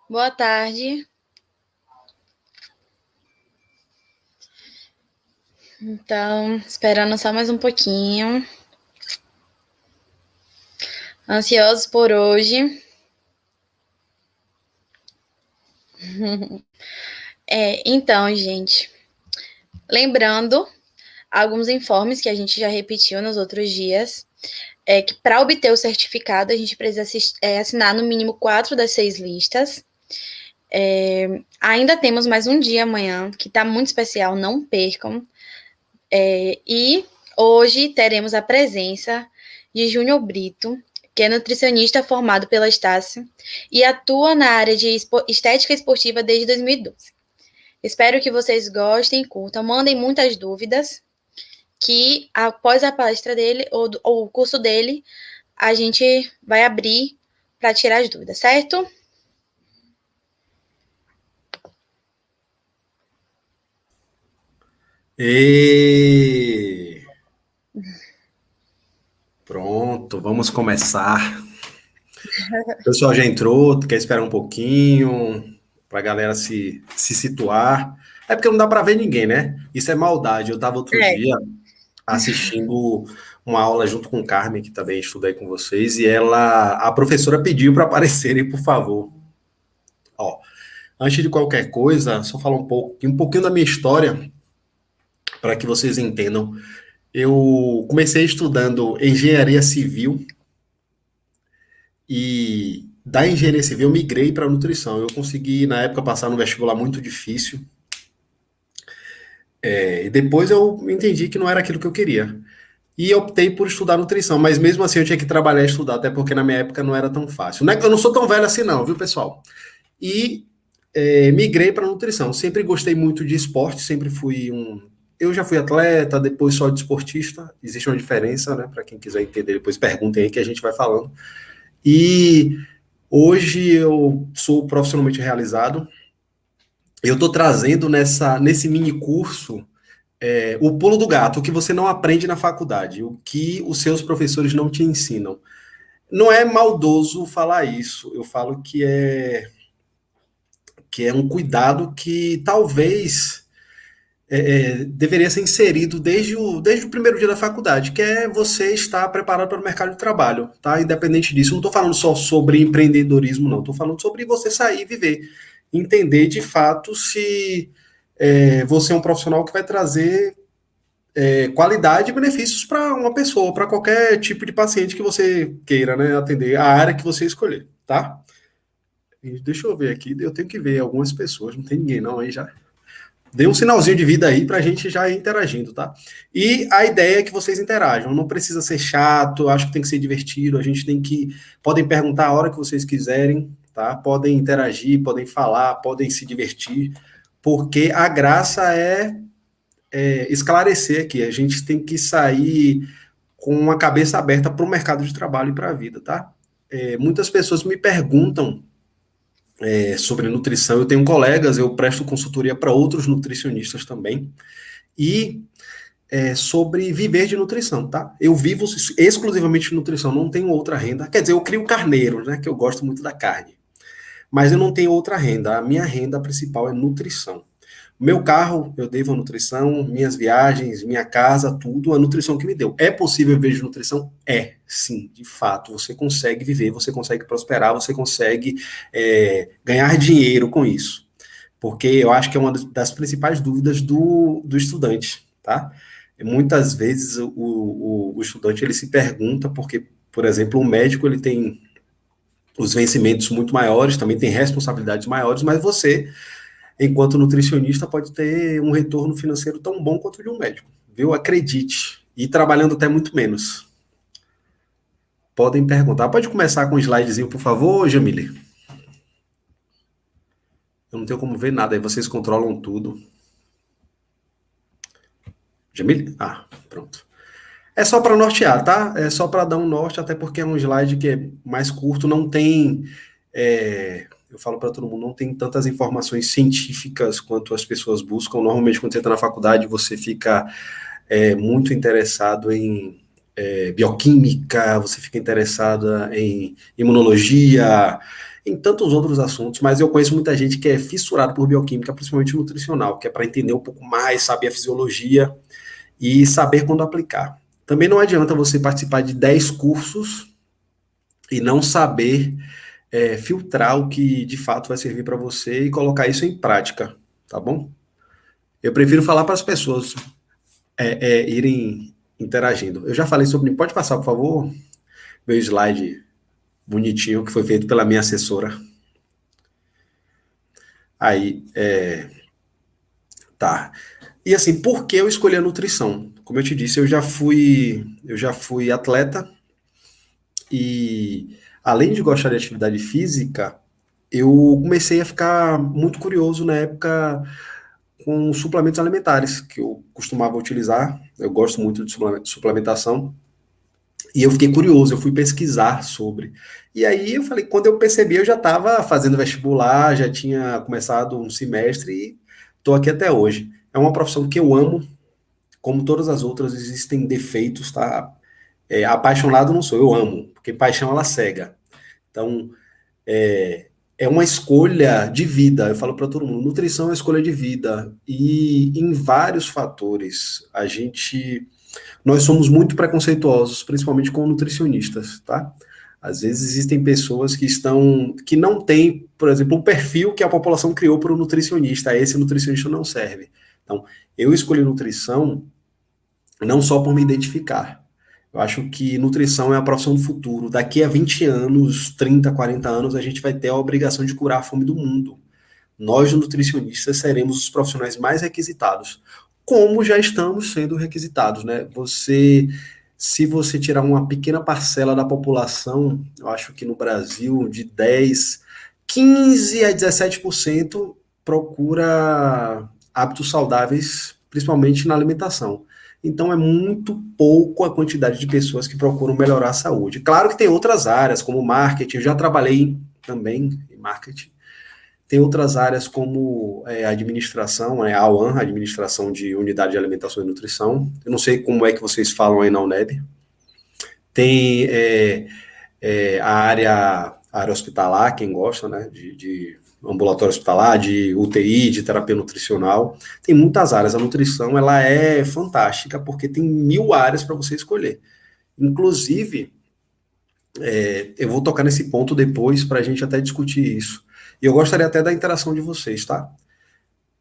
Boa tarde. Então, esperando só mais um pouquinho. Ansiosos por hoje. Então, gente, lembrando alguns informes que a gente já repetiu nos outros dias, que para obter o certificado a gente precisa assinar no mínimo 4 das 6 listas. Ainda temos mais um dia amanhã, que está muito especial, não percam. E hoje teremos a presença de Júnior Brito, que é nutricionista formado pela Estácio e atua na área de estética esportiva desde 2012. Espero que vocês gostem e curtam, mandem muitas dúvidas, que após a palestra dele, ou o curso dele, a gente vai abrir para tirar as dúvidas, certo? E pronto, vamos começar. O pessoal já entrou, quer esperar um pouquinho para a galera se situar. É porque não dá para ver ninguém, né? Isso é maldade. Eu estava outro É. dia assistindo uma aula junto com Carmen, que também estudei com vocês, e a professora pediu para aparecerem, por favor. Ó, antes de qualquer coisa, só falar um pouquinho da minha história para que vocês entendam. Eu comecei estudando engenharia civil e da engenharia civil eu migrei para nutrição. Eu consegui, na época, passar no vestibular muito difícil. E depois eu entendi que não era aquilo que eu queria. E optei por estudar nutrição, mas mesmo assim eu tinha que trabalhar e estudar, até porque na minha época não era tão fácil. Não é que eu não sou tão velho assim, não, viu, pessoal? E migrei para nutrição. Sempre gostei muito de esporte, sempre fui um. Eu já fui atleta, depois só desportista. Existe uma diferença, né? Para quem quiser entender, depois perguntem aí que a gente vai falando. E hoje eu sou profissionalmente realizado. Eu estou trazendo nesse mini curso o pulo do gato, o que você não aprende na faculdade, o que os seus professores não te ensinam. Não é maldoso falar isso, eu falo que é um cuidado que talvez deveria ser inserido desde o primeiro dia da faculdade, que é você estar preparado para o mercado de trabalho, tá? Independente disso, não estou falando só sobre empreendedorismo, não, estou falando sobre você sair e viver, entender de fato se você é um profissional que vai trazer qualidade e benefícios para uma pessoa, para qualquer tipo de paciente que você queira, né, atender, a área que você escolher, tá? E deixa eu ver aqui, eu tenho que ver algumas pessoas, não tem ninguém não aí já. Dê um sinalzinho de vida aí para a gente já ir interagindo, tá? E a ideia é que vocês interajam. Não precisa ser chato, acho que tem que ser divertido. A gente tem que. Podem perguntar a hora que vocês quiserem, tá? Podem interagir, podem falar, podem se divertir, porque a graça é esclarecer aqui. A gente tem que sair com uma cabeça aberta para o mercado de trabalho e para a vida, tá? Muitas pessoas me perguntam sobre nutrição. Eu tenho colegas, eu presto consultoria para outros nutricionistas também. E sobre viver de nutrição, tá? Eu vivo exclusivamente de nutrição, não tenho outra renda. Quer dizer, eu crio carneiros, né? Que eu gosto muito da carne. Mas eu não tenho outra renda. A minha renda principal é nutrição. Meu carro, eu devo a nutrição, minhas viagens, minha casa, tudo, a nutrição que me deu. É possível viver de nutrição? É, sim, de fato. Você consegue viver, você consegue prosperar, você consegue ganhar dinheiro com isso. Porque eu acho que é uma das principais dúvidas do estudante, tá? Muitas vezes o estudante ele se pergunta, porque, por exemplo, o médico ele tem os vencimentos muito maiores, também tem responsabilidades maiores, mas você enquanto nutricionista, pode ter um retorno financeiro tão bom quanto o de um médico, viu? Acredite. E trabalhando até muito menos. Podem perguntar. Pode começar com um slidezinho, por favor, Jamile? Eu não tenho como ver nada, aí vocês controlam tudo. Jamile? Ah, pronto. É só para nortear, tá? É só para dar um norte, até porque é um slide que é mais curto, não tem. Eu falo para todo mundo, não tem tantas informações científicas quanto as pessoas buscam. Normalmente, quando você está na faculdade, você fica muito interessado em bioquímica, você fica interessada em imunologia, em tantos outros assuntos, mas eu conheço muita gente que é fissurado por bioquímica, principalmente nutricional, que é para entender um pouco mais, saber a fisiologia e saber quando aplicar. Também não adianta você participar de 10 cursos e não saber filtrar o que de fato vai servir para você e colocar isso em prática, tá bom? Eu prefiro falar para as pessoas irem interagindo. Eu já falei sobre. Pode passar, por favor, meu slide bonitinho que foi feito pela minha assessora. Aí, tá. E assim, por que eu escolhi a nutrição? Como eu te disse, eu já fui atleta e além de gostar de atividade física, eu comecei a ficar muito curioso na época com suplementos alimentares que eu costumava utilizar. Eu gosto muito de suplementação. E eu fiquei curioso, eu fui pesquisar sobre. E aí eu falei, quando eu percebi, eu já estava fazendo vestibular, já tinha começado um semestre e estou aqui até hoje. É uma profissão que eu amo, como todas as outras, existem defeitos, tá? Apaixonado não sou, eu amo, porque paixão ela cega. Então, é uma escolha de vida. Eu falo para todo mundo, nutrição é uma escolha de vida. E em vários fatores, nós somos muito preconceituosos, principalmente com nutricionistas, tá? Às vezes existem pessoas que não têm, por exemplo, um perfil que a população criou para o nutricionista. Esse nutricionista não serve. Então, eu escolhi nutrição não só por me identificar. Eu acho que nutrição é a profissão do futuro. Daqui a 20 anos, 30, 40 anos, a gente vai ter a obrigação de curar a fome do mundo. Nós, nutricionistas, seremos os profissionais mais requisitados, como já estamos sendo requisitados, né? Se você tirar uma pequena parcela da população, eu acho que no Brasil, de 15 a 17% procura hábitos saudáveis, principalmente na alimentação. Então é muito pouco a quantidade de pessoas que procuram melhorar a saúde. Claro que tem outras áreas, como marketing, eu já trabalhei também em marketing. Tem outras áreas como administração, a AUAN, Administração de Unidade de Alimentação e Nutrição. Eu não sei como é que vocês falam aí na UNEB. Tem a área hospitalar, quem gosta, né, de ambulatório hospitalar, de UTI, de terapia nutricional. Tem muitas áreas. A nutrição ela é fantástica porque tem 1000 áreas para você escolher. Inclusive, eu vou tocar nesse ponto depois para a gente até discutir isso. E eu gostaria até da interação de vocês, tá?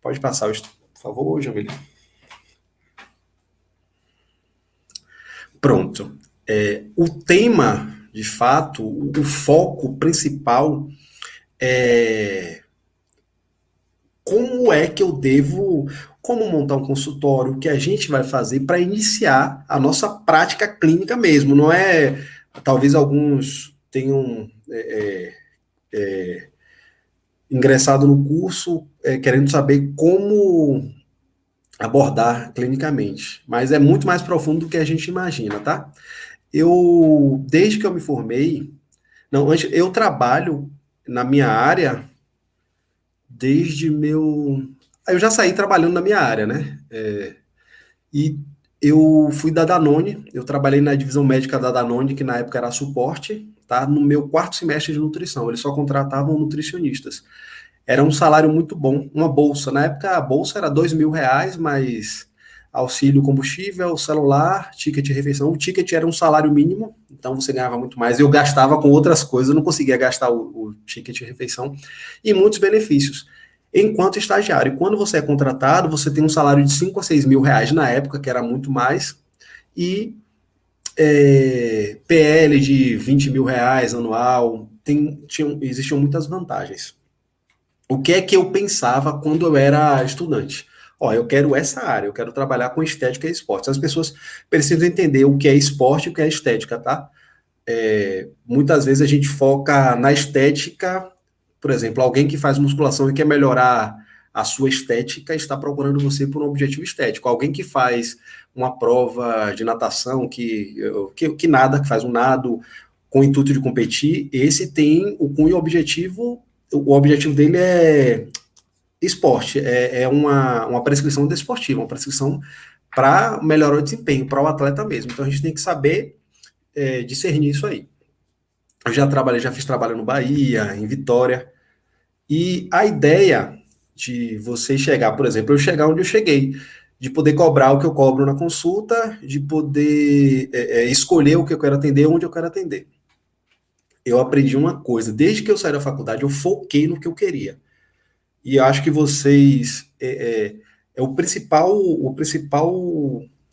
Pode passar, por favor, Jamile. Pronto. O tema, de fato, o foco principal é como é que eu devo, como montar um consultório, o que a gente vai fazer para iniciar a nossa prática clínica mesmo. Não é, talvez alguns tenham ingressado no curso querendo saber como abordar clinicamente, mas é muito mais profundo do que a gente imagina, tá? Desde que eu me formei, não, eu trabalho na minha área desde meu. Eu já saí trabalhando na minha área, né? E eu fui da Danone, eu trabalhei na divisão médica da Danone, que na época era suporte, tá? No meu quarto semestre de nutrição, eles só contratavam nutricionistas. Era um salário muito bom, uma bolsa. Na época a bolsa era R$ 2.000, mas auxílio combustível, celular, ticket de refeição. O ticket era um salário mínimo, então você ganhava muito mais. Eu gastava com outras coisas, eu não conseguia gastar o ticket de refeição e muitos benefícios. Enquanto estagiário, quando você é contratado, você tem um salário de R$ 5 a R$ 6.000 na época, que era muito mais, e PL de R$ 20.000 anual, existiam muitas vantagens. O que é que eu pensava quando eu era estudante? Ó, eu quero essa área, eu quero trabalhar com estética e esporte. As pessoas precisam entender o que é esporte e o que é estética, tá? Muitas vezes a gente foca na estética, por exemplo, alguém que faz musculação e quer melhorar a sua estética está procurando você por um objetivo estético. Alguém que faz uma prova de natação, que nada, que faz um nado com o intuito de competir, esse tem o cunho objetivo, o objetivo dele é esporte, é uma prescrição desportiva, uma prescrição para melhorar o desempenho, para o atleta mesmo. Então a gente tem que saber discernir isso aí. Eu já fiz trabalho no Bahia, em Vitória, e a ideia de você chegar, por exemplo, eu chegar onde eu cheguei, de poder cobrar o que eu cobro na consulta, de poder escolher o que eu quero atender, onde eu quero atender. Eu aprendi uma coisa, desde que eu saí da faculdade, eu foquei no que eu queria. E eu acho que vocês é o principal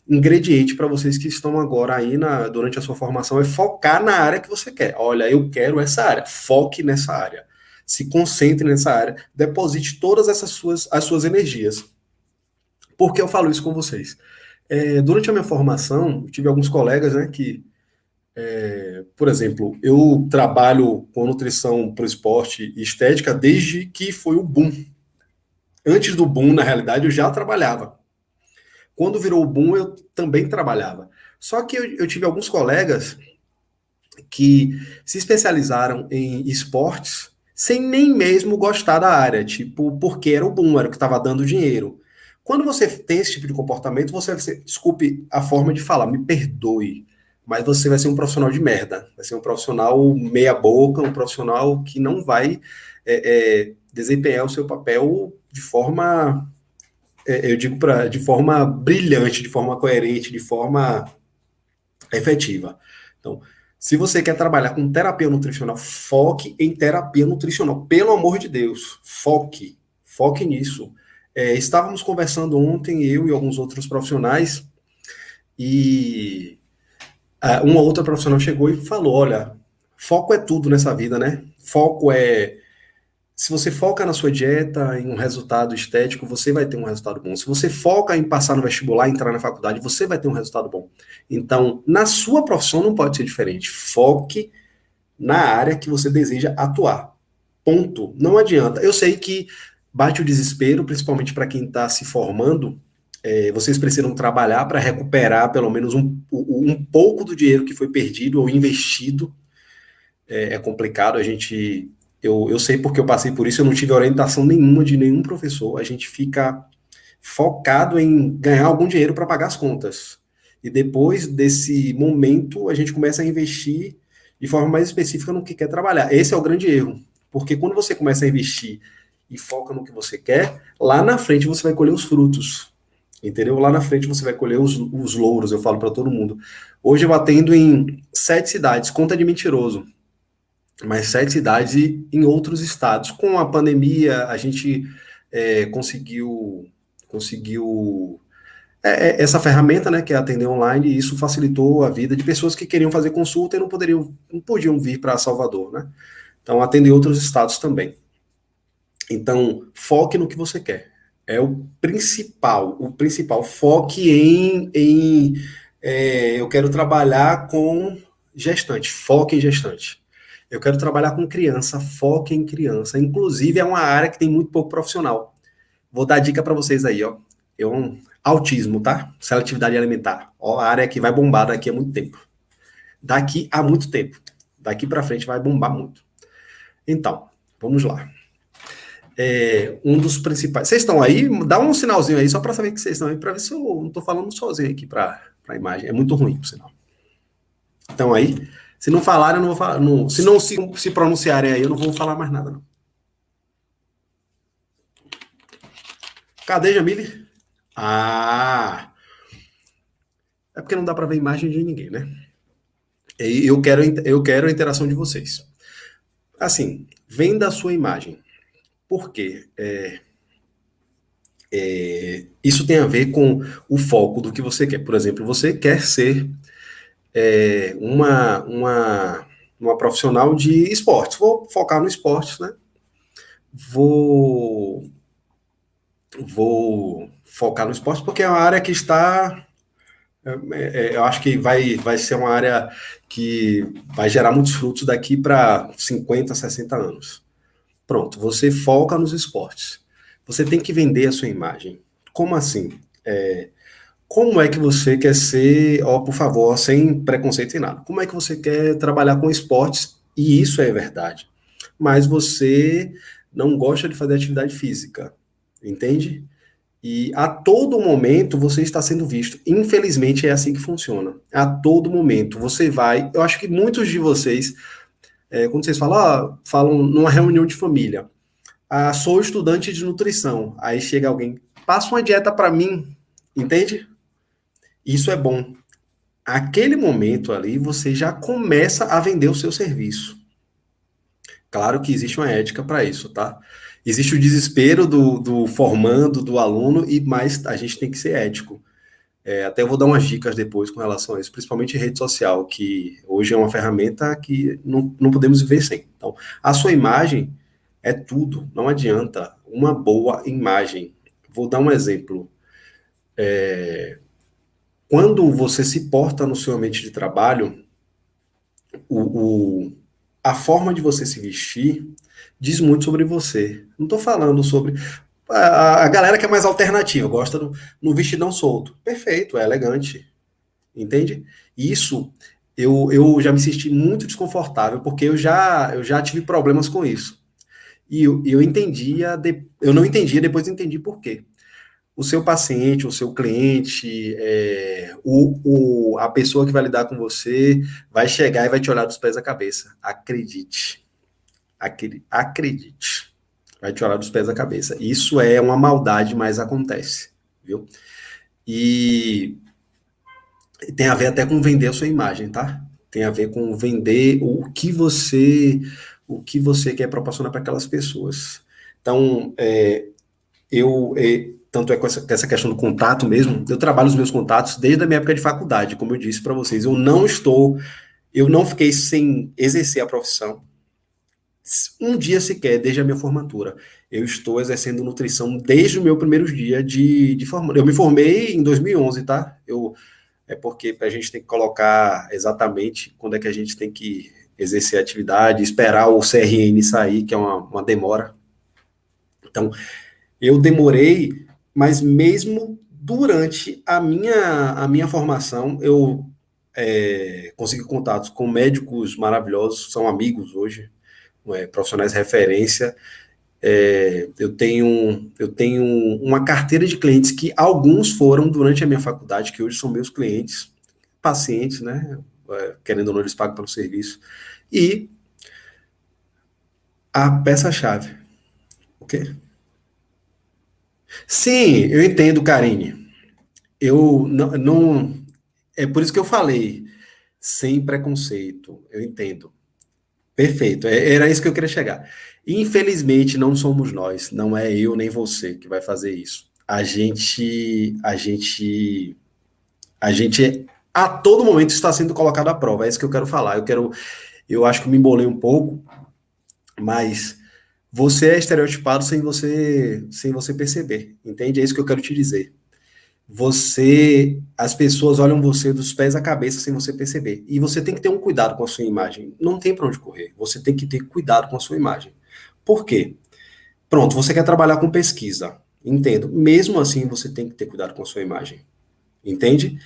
ingrediente para vocês que estão agora aí durante a sua formação é focar na área que você quer. Olha, eu quero essa área, foque nessa área. Se concentre nessa área, deposite todas as suas energias. Por que eu falo isso com vocês? Durante a minha formação, eu tive alguns colegas, né, que, por exemplo, eu trabalho com nutrição para o esporte e estética desde que foi o boom. Antes do boom, na realidade, eu já trabalhava. Quando virou o boom, eu também trabalhava. Só que eu tive alguns colegas que se especializaram em esportes sem nem mesmo gostar da área, tipo, porque era o boom, era o que estava dando dinheiro. Quando você tem esse tipo de comportamento, você vai ser, desculpe a forma de falar, me perdoe, mas você vai ser um profissional de merda, vai ser um profissional meia boca, um profissional que não vai desempenhar o seu papel de forma, eu digo de forma brilhante, de forma coerente, de forma efetiva. Então, se você quer trabalhar com terapia nutricional, foque em terapia nutricional. Pelo amor de Deus, foque. Foque nisso. Estávamos conversando ontem, eu e alguns outros profissionais, e uma outra profissional chegou e falou: olha, foco é tudo nessa vida, né? Foco é se você foca na sua dieta, em um resultado estético, você vai ter um resultado bom. Se você foca em passar no vestibular, entrar na faculdade, você vai ter um resultado bom. Então, na sua profissão não pode ser diferente. Foque na área que você deseja atuar. Ponto. Não adianta. Eu sei que bate o desespero, principalmente para quem está se formando. Vocês precisam trabalhar para recuperar pelo menos um pouco do dinheiro que foi perdido ou investido. É complicado, eu sei porque eu passei por isso, eu não tive orientação nenhuma de nenhum professor, a gente fica focado em ganhar algum dinheiro para pagar as contas. E depois desse momento, a gente começa a investir de forma mais específica no que quer trabalhar. Esse é o grande erro, porque quando você começa a investir e foca no que você quer, lá na frente você vai colher os frutos. Entendeu? Lá na frente você vai colher os louros, eu falo para todo mundo. Hoje eu atendo em 7 cidades, conta de mentiroso, mas 7 cidades e em outros estados. Com a pandemia, a gente conseguiu essa ferramenta, né, que é atender online, e isso facilitou a vida de pessoas que queriam fazer consulta e não podiam vir para Salvador, né? Então, atender outros estados também. Então, foque no que você quer. É o principal. Foque eu quero trabalhar com gestante, foque em gestante. Eu quero trabalhar com criança, foque em criança. Inclusive, é uma área que tem muito pouco profissional. Vou dar dica para vocês aí, ó. Autismo, tá? Seletividade alimentar. Ó, a área que vai bombar daqui a muito tempo. Daqui a muito tempo. Daqui para frente vai bombar muito. Então, vamos lá. Um dos principais. Vocês estão aí? Dá um sinalzinho aí, só para saber que vocês estão aí, para ver se eu não estou falando sozinho aqui para a imagem. É muito ruim, por sinal. Então aí, se não falarem, eu não vou falar. Se não se pronunciarem aí, eu não vou falar mais nada, não. Cadê, Jamile? Ah! É porque não dá para ver imagem de ninguém, né? E eu quero a interação de vocês. Assim, vem da sua imagem. Por quê? Isso tem a ver com o foco do que você quer. Por exemplo, você quer ser uma profissional de esportes. Vou focar no esportes, né? Vou focar no esporte porque é uma área que está. Eu acho que vai ser uma área que vai gerar muitos frutos daqui para 50, 60 anos. Pronto, você foca nos esportes. Você tem que vender a sua imagem. Como assim? Como é que você quer ser, ó, por favor, sem preconceito e nada, como é que você quer trabalhar com esportes? E isso é verdade. Mas você não gosta de fazer atividade física, entende? E a todo momento você está sendo visto. Infelizmente é assim que funciona. A todo momento você vai. Eu acho que muitos de vocês Quando vocês falam numa reunião de família, sou estudante de nutrição, aí chega alguém, passa uma dieta para mim, entende? Isso é bom. Aquele momento ali, você já começa a vender o seu serviço. Claro que existe uma ética para isso, tá? Existe o desespero do formando, do aluno, mas a gente tem que ser ético. Até eu vou dar umas dicas depois com relação a isso, principalmente em rede social, que hoje é uma ferramenta que não podemos viver sem. Então, a sua imagem é tudo, não adianta. Uma boa imagem. Vou dar um exemplo. Quando você se porta no seu ambiente de trabalho, o, o- a forma de você se vestir diz muito sobre você. Não estou falando sobre. A galera que é mais alternativa, gosta do no vestidão solto. Perfeito, é elegante. Entende? Isso eu já me senti muito desconfortável, porque eu já tive problemas com isso. E eu não entendia, depois entendi por quê. O seu paciente, o seu cliente, a pessoa que vai lidar com você, vai chegar e vai te olhar dos pés à cabeça. Acredite. Acredite. Vai te olhar dos pés à cabeça. Isso é uma maldade, mas acontece, viu? E tem a ver até com vender a sua imagem, tá? Tem a ver com vender o que você quer proporcionar para aquelas pessoas. Então, tanto é com essa questão do contato mesmo, eu trabalho os meus contatos desde a minha época de faculdade, como eu disse para vocês, eu não fiquei sem exercer a profissão um dia sequer desde a minha formatura. Eu estou exercendo nutrição desde o meu primeiro dia de formatura. Eu me formei em 2011, tá? Porque a gente tem que colocar exatamente quando é que a gente tem que exercer a atividade, esperar o CRN sair, que é uma demora. Então, eu demorei, mas mesmo durante a minha formação, eu consegui contatos com médicos maravilhosos, são amigos hoje, profissionais de referência. Eu tenho uma carteira de clientes que alguns foram durante a minha faculdade, que hoje são meus clientes, pacientes, né? Querendo ou não, eles pagam pelo serviço. E a peça-chave, ok? Sim, eu entendo, Karine. Eu não. É por isso que eu falei, sem preconceito. Eu entendo. Perfeito. Era isso que eu queria chegar. Infelizmente, não somos nós, não é eu nem você que vai fazer isso. A gente a todo momento está sendo colocado à prova. É isso que eu quero falar. Eu acho que me embolei um pouco, mas você é estereotipado sem você perceber, entende? É isso que eu quero te dizer. As pessoas olham você dos pés à cabeça sem você perceber. E você tem que ter um cuidado com a sua imagem. Não tem para onde correr. Você tem que ter cuidado com a sua imagem. Por quê? Pronto, você quer trabalhar com pesquisa. Entendo. Mesmo assim, você tem que ter cuidado com a sua imagem. Entende?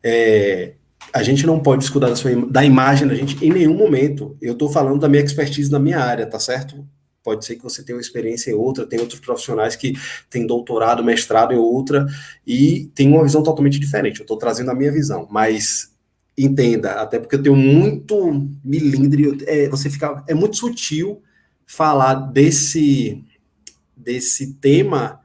É, a gente não pode descuidar da imagem da gente em nenhum momento. Eu estou falando da minha expertise na minha área, tá certo? Pode ser que você tenha uma experiência em outra, tem outros profissionais que têm doutorado, mestrado em outra, e tem uma visão totalmente diferente. Eu estou trazendo a minha visão, mas entenda, até porque eu tenho muito milímetro, é muito sutil falar desse tema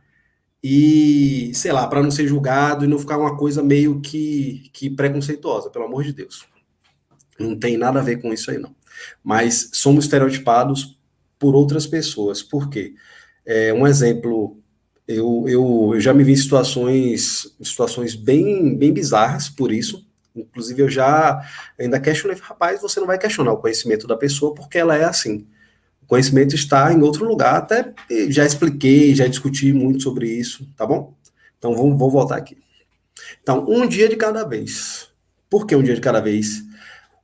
e, sei lá, para não ser julgado e não ficar uma coisa meio que preconceituosa, pelo amor de Deus. Não tem nada a ver com isso aí, não. Mas somos estereotipados por outras pessoas. Por quê? Um exemplo, eu já me vi em situações bem, bem bizarras por isso. Inclusive, eu já ainda questionei, rapaz, você não vai questionar o conhecimento da pessoa porque ela é assim. O conhecimento está em outro lugar, até já expliquei, já discuti muito sobre isso, tá bom? Então, vou voltar aqui. Então, um dia de cada vez. Por que um dia de cada vez?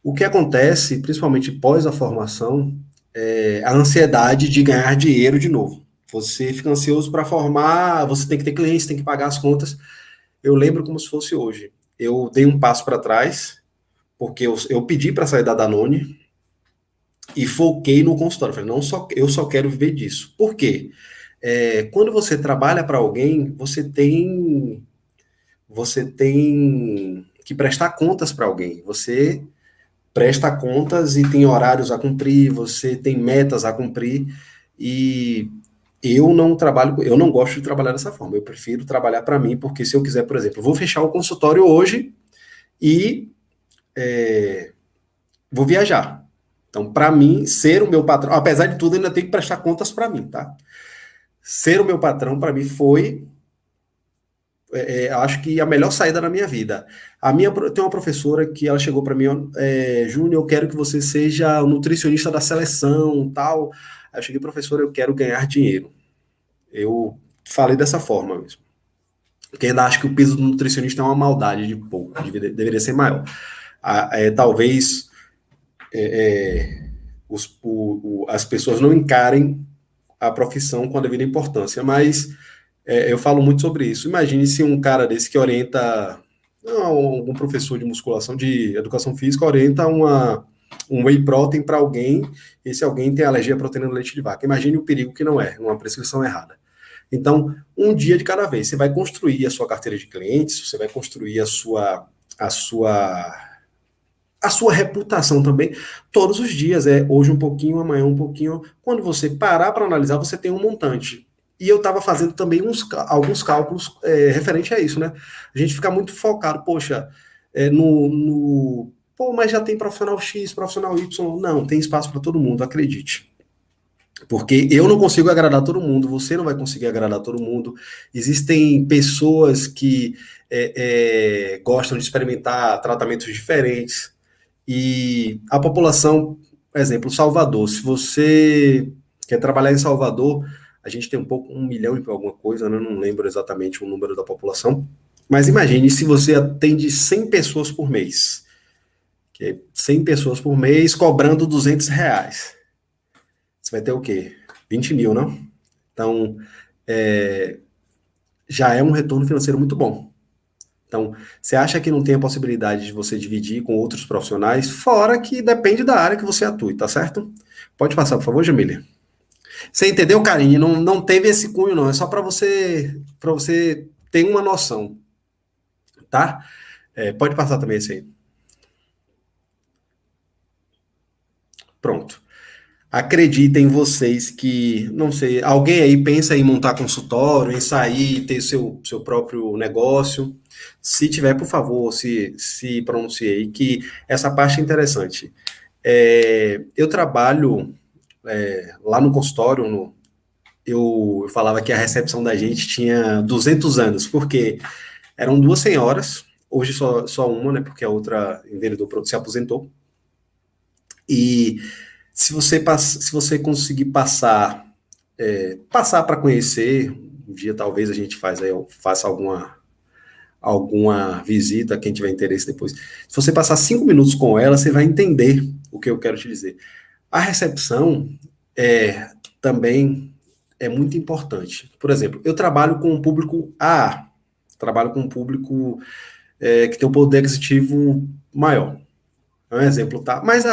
O que acontece, principalmente pós a formação, é a ansiedade de ganhar dinheiro de novo. Você fica ansioso para formar, você tem que ter clientes, tem que pagar as contas. Eu lembro como se fosse hoje. Eu dei um passo para trás, porque eu pedi para sair da Danone e foquei no consultório. Falei, não só, eu só quero viver disso. Por quê? Quando você trabalha para alguém, você tem que prestar contas para alguém. Você presta contas e tem horários a cumprir, você tem metas a cumprir, e eu não gosto de trabalhar dessa forma, eu prefiro trabalhar para mim, porque se eu quiser, por exemplo, eu vou fechar o consultório hoje e vou viajar. Então, para mim, ser o meu patrão, apesar de tudo, ainda tenho que prestar contas para mim, tá? Ser o meu patrão, para mim, foi, acho que a melhor saída da minha vida. Tem uma professora que ela chegou para mim, Júnior, eu quero que você seja o nutricionista da seleção, tal. Aí eu cheguei, professora, eu quero ganhar dinheiro. Eu falei dessa forma mesmo. Porque ainda acho que o peso do nutricionista é uma maldade de pouco, deveria ser maior. Talvez as pessoas não encarem a profissão com a devida importância, mas eu falo muito sobre isso. Imagine se um cara desse que orienta, algum professor de musculação, de educação física, orienta um whey protein para alguém, e esse alguém tem alergia à proteína do leite de vaca. Imagine o perigo que não é, uma prescrição errada. Então, um dia de cada vez. Você vai construir a sua carteira de clientes, você vai construir a sua reputação também todos os dias. Hoje um pouquinho, amanhã um pouquinho. Quando você parar para analisar, você tem um montante. E eu estava fazendo também alguns cálculos referente a isso, né? A gente fica muito focado, poxa, pô, mas já tem profissional X, profissional Y. Não, tem espaço para todo mundo, acredite. Porque eu não consigo agradar todo mundo, você não vai conseguir agradar todo mundo. Existem pessoas que gostam de experimentar tratamentos diferentes. E a população, por exemplo, Salvador, se você quer trabalhar em Salvador, a gente tem 1 milhão e alguma coisa, né? Não lembro exatamente o número da população, mas imagine se você atende 100 pessoas por mês, que é 100 pessoas por mês cobrando R$ 200. Você vai ter o quê? 20 mil, não? Então, já é um retorno financeiro muito bom. Então, você acha que não tem a possibilidade de você dividir com outros profissionais? Fora que depende da área que você atue, tá certo? Pode passar, por favor, Jamília. Você entendeu, Karine? Não teve esse cunho, não. É só para você ter uma noção, tá? Pode passar também esse aí. Pronto. Acreditem vocês que, não sei, alguém aí pensa em montar consultório, em sair, ter seu próprio negócio. Se tiver, por favor, se pronuncie aí, que essa parte é interessante. Eu trabalho lá no consultório, eu falava que a recepção da gente tinha 200 anos, porque eram 2 senhoras, hoje só uma, né, porque a outra enveredou, se aposentou. E se você conseguir passar para conhecer, um dia talvez a gente faça alguma visita, quem tiver interesse depois. Se você passar 5 minutos com ela, você vai entender o que eu quero te dizer. A recepção também é muito importante. Por exemplo, eu trabalho com um público AA, trabalho com um público que tem um poder aquisitivo maior. É um exemplo, tá? Mas,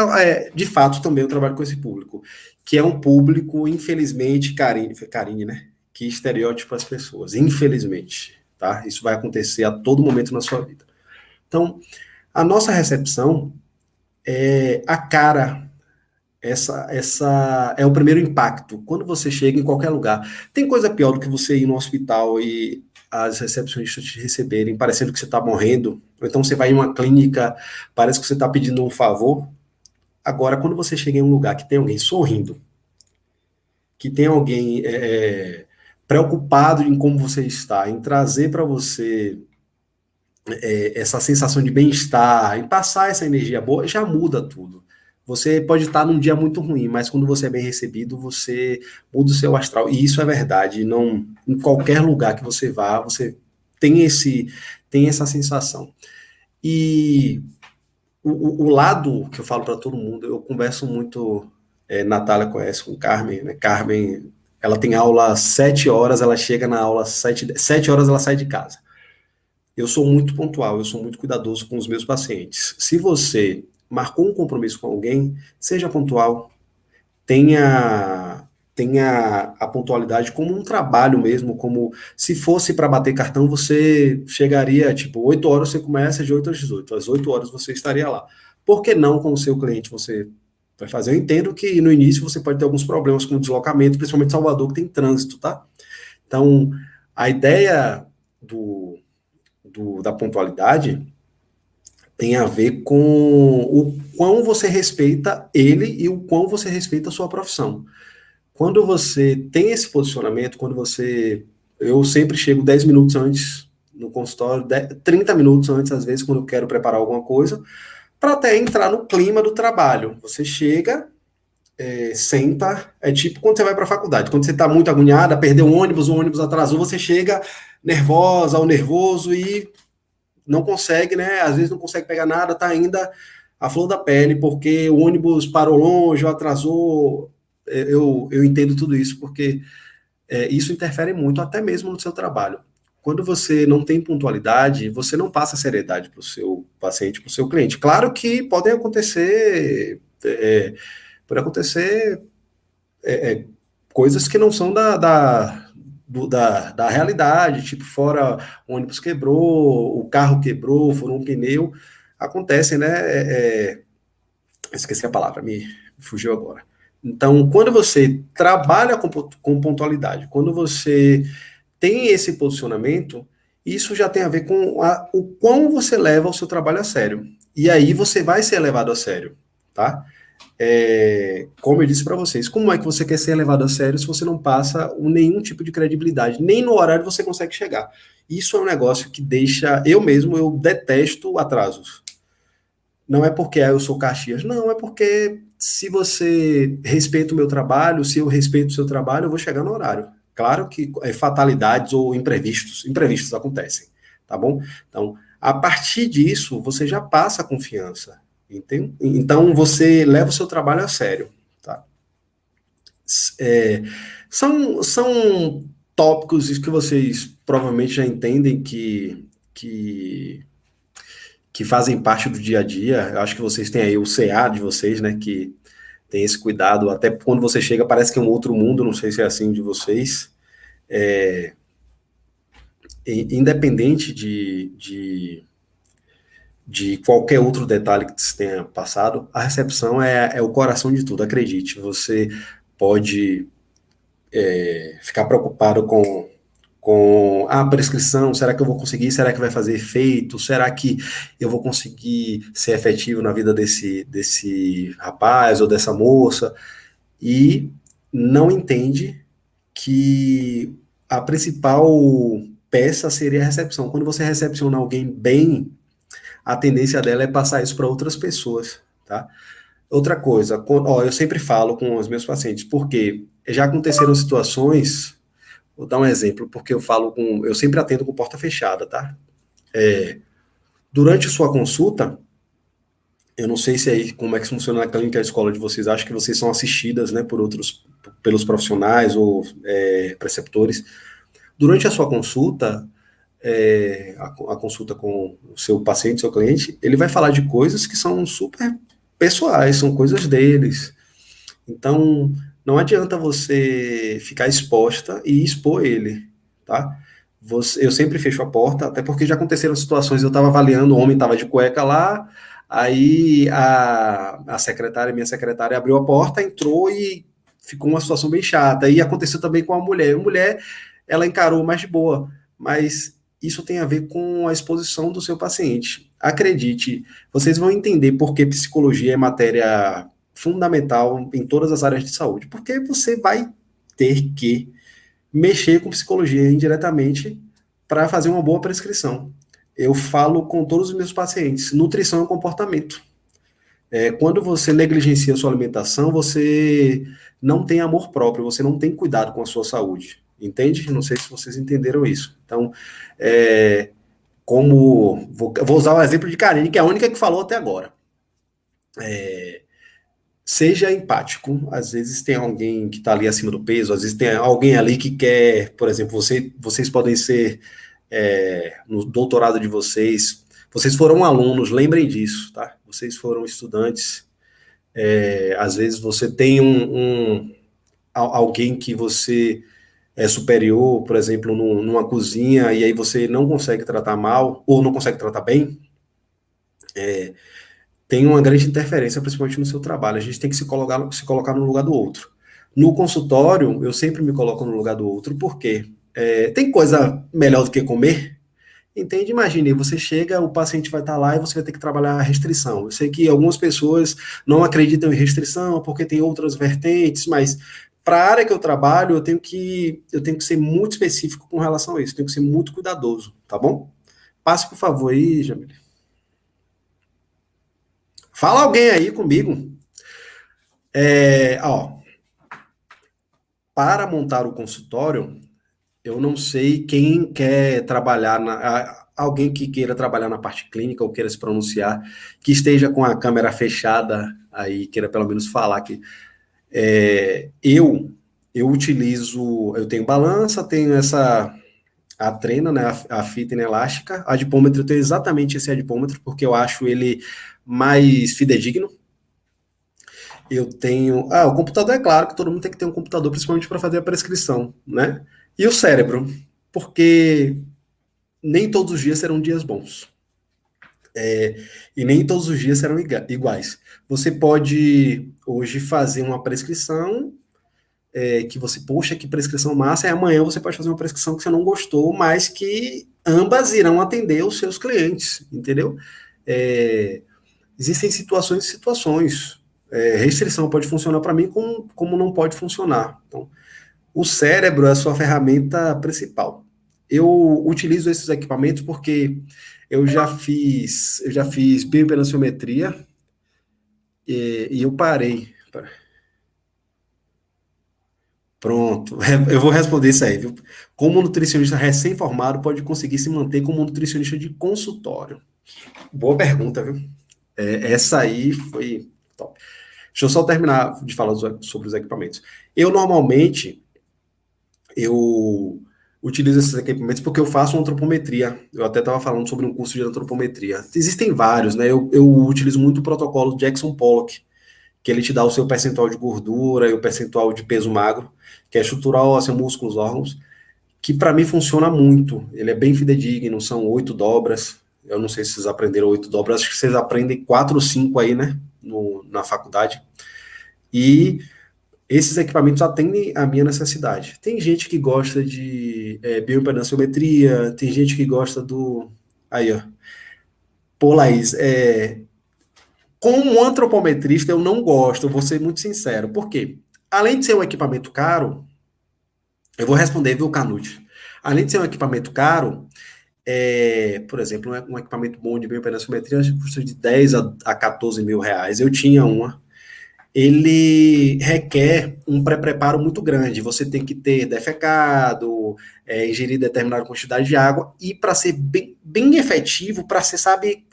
de fato, também eu trabalho com esse público, que é um público, infelizmente, Karine, né? Que estereótipa as pessoas, infelizmente, tá? Isso vai acontecer a todo momento na sua vida. Então, a nossa recepção a cara, essa é o primeiro impacto. Quando você chega em qualquer lugar, tem coisa pior do que você ir no hospital e as recepcionistas te receberem parecendo que você está morrendo, ou então você vai em uma clínica, parece que você está pedindo um favor. Agora, quando você chega em um lugar que tem alguém sorrindo, que tem alguém preocupado em como você está, em trazer para você essa sensação de bem-estar, em passar essa energia boa, já muda tudo. Você pode estar num dia muito ruim, mas quando você é bem recebido, você muda o seu astral. E isso é verdade. Não, em qualquer lugar que você vá, você tem essa sensação. E o lado que eu falo para todo mundo, eu converso muito, Natália conhece com Carmen, né? Carmen, ela tem aula às 7 horas, ela chega na aula às 7 horas, ela sai de casa. Eu sou muito pontual, eu sou muito cuidadoso com os meus pacientes. Se você marcou um compromisso com alguém, seja pontual, tenha a pontualidade como um trabalho mesmo, como se fosse para bater cartão, você chegaria, tipo, 8 horas você começa, de 8 às 18, às 8 horas você estaria lá. Por que não com o seu cliente você vai fazer? Eu entendo que no início você pode ter alguns problemas com o deslocamento, principalmente em Salvador, que tem trânsito, tá? Então, a ideia da pontualidade tem a ver com o quão você respeita ele e o quão você respeita a sua profissão. Quando você tem esse posicionamento, quando você. Eu sempre chego 10 minutos antes no consultório, 30 minutos antes, às vezes, quando eu quero preparar alguma coisa, para até entrar no clima do trabalho. Você chega, senta, é tipo quando você vai para a faculdade. Quando você está muito agoniada, perdeu o ônibus atrasou, você chega nervosa ou nervoso e não consegue, né? Às vezes não consegue pegar nada, tá ainda a flor da pele, porque o ônibus parou longe ou atrasou. Eu entendo tudo isso, porque isso interfere muito, até mesmo no seu trabalho. Quando você não tem pontualidade, você não passa seriedade para o seu paciente, para o seu cliente. Claro que podem acontecer, pode acontecer coisas que não são da realidade, tipo, fora o ônibus quebrou, o carro quebrou, furou um pneu, acontecem, né? Esqueci a palavra, me fugiu agora. Então, quando você trabalha com pontualidade, quando você tem esse posicionamento, isso já tem a ver com o quão você leva o seu trabalho a sério. E aí você vai ser levado a sério, tá? Como eu disse para vocês, como é que você quer ser levado a sério se você não passa nenhum tipo de credibilidade, nem no horário você consegue chegar? Isso é um negócio que deixa, eu detesto atrasos. Não é porque eu sou Caxias, não, é porque se você respeita o meu trabalho, se eu respeito o seu trabalho, eu vou chegar no horário. Claro que fatalidades ou imprevistos acontecem, tá bom? Então, a partir disso, você já passa a confiança, entende? Então, você leva o seu trabalho a sério, tá? É, são tópicos que vocês provavelmente já entendem que fazem parte do dia a dia. Eu acho que vocês têm aí o CA de vocês, né, que tem esse cuidado, até quando você chega parece que é um outro mundo, não sei se é assim de vocês. Independente de qualquer outro detalhe que você tenha passado, a recepção é o coração de tudo, acredite. Você pode ficar preocupado com a prescrição, será que eu vou conseguir, será que vai fazer efeito, será que eu vou conseguir ser efetivo na vida desse rapaz ou dessa moça, e não entende que a principal peça seria a recepção. Quando você recepciona alguém bem, a tendência dela é passar isso para outras pessoas, tá? Outra coisa, eu sempre falo com os meus pacientes, porque já aconteceram situações. Vou dar um exemplo, porque eu sempre atendo com porta fechada, tá? Durante sua consulta, eu não sei se aí como é que funciona na clínica, a escola de vocês, acho que vocês são assistidas, né, pelos profissionais ou preceptores. Durante a sua consulta, a consulta com o seu paciente, seu cliente, ele vai falar de coisas que são super pessoais, são coisas deles. Então, não adianta você ficar exposta e expor ele, tá? Eu sempre fecho a porta, até porque já aconteceram situações, eu estava avaliando, o homem estava de cueca lá, aí minha secretária abriu a porta, entrou e ficou uma situação bem chata. E aconteceu também com a mulher. A mulher, ela encarou mais de boa, mas isso tem a ver com a exposição do seu paciente. Acredite, vocês vão entender por que psicologia é matéria fundamental em todas as áreas de saúde, porque você vai ter que mexer com psicologia indiretamente para fazer uma boa prescrição. Eu falo com todos os meus pacientes, nutrição é comportamento. Quando você negligencia a sua alimentação, você não tem amor próprio, você não tem cuidado com a sua saúde, entende? Não sei se vocês entenderam isso. Então, vou usar o exemplo de Karine, que é a única que falou até agora. Seja empático. Às vezes tem alguém que está ali acima do peso, às vezes tem alguém ali que quer, por exemplo, vocês podem ser, no doutorado de vocês foram alunos, lembrem disso, tá? Vocês foram estudantes, às vezes você tem alguém que você é superior, por exemplo, numa cozinha, e aí você não consegue tratar mal, ou não consegue tratar bem, tem uma grande interferência, principalmente no seu trabalho. A gente tem que se colocar no lugar do outro. No consultório, eu sempre me coloco no lugar do outro, porque tem coisa melhor do que comer? Entende? Imagine, você chega, o paciente vai estar lá e você vai ter que trabalhar a restrição. Eu sei que algumas pessoas não acreditam em restrição porque tem outras vertentes, mas para a área que eu trabalho, eu tenho que ser muito específico com relação a isso, tenho que ser muito cuidadoso, tá bom? Passe, por favor, aí, Jamil. Fala alguém aí comigo. Ó, para montar o consultório, eu não sei quem quer trabalhar alguém que queira trabalhar na parte clínica ou queira se pronunciar, que esteja com a câmera fechada aí, queira pelo menos falar que eu utilizo, eu tenho balança, tenho a trena, né, a fita inelástica, adipômetro, eu tenho exatamente esse adipômetro, porque eu acho ele mais fidedigno. Eu tenho. Ah, o computador é claro que todo mundo tem que ter um computador, principalmente para fazer a prescrição, né? E o cérebro, porque nem todos os dias serão dias bons. E nem todos os dias serão iguais. Você pode hoje fazer uma prescrição que você, poxa, que prescrição massa, e amanhã você pode fazer uma prescrição que você não gostou, mas que ambas irão atender os seus clientes, entendeu? É, existem situações e situações. Restrição pode funcionar para mim como não pode funcionar. Então, o cérebro é a sua ferramenta principal. Eu utilizo esses equipamentos porque eu já fiz bioimpedanciometria e eu parei. Pronto, eu vou responder isso aí, viu? Como nutricionista recém-formado pode conseguir se manter como nutricionista de consultório? Boa pergunta, viu? Essa aí foi top. Deixa eu só terminar de falar sobre os equipamentos. Eu normalmente eu utilizo esses equipamentos porque eu faço antropometria. Eu até estava falando sobre um curso de antropometria. Existem vários, né? Eu utilizo muito o protocolo Jackson Pollock, que ele te dá o seu percentual de gordura e o percentual de peso magro, que é estrutural, ósseo, músculos, órgãos, que para mim funciona muito. Ele é bem fidedigno, são 8 dobras. Eu não sei se vocês aprenderam 8 dobras, acho que vocês aprendem 4 ou 5 aí, né? Na faculdade. E esses equipamentos atendem a minha necessidade. Tem gente que gosta de bioimpedanciometria, tem gente que gosta do. Aí, ó. Pô, Laís, como antropometrista, eu não gosto, eu vou ser muito sincero. Por quê? Além de ser um equipamento caro, eu vou responder, viu, Canute? Além de ser um equipamento caro, por exemplo, um equipamento bom de bioimpedanciometria custa de 10 a 14 mil reais. Eu tinha uma. Ele requer um pré-preparo muito grande. Você tem que ter defecado, ingerir determinada quantidade de água, e para ser bem, bem efetivo, para ser, sabe,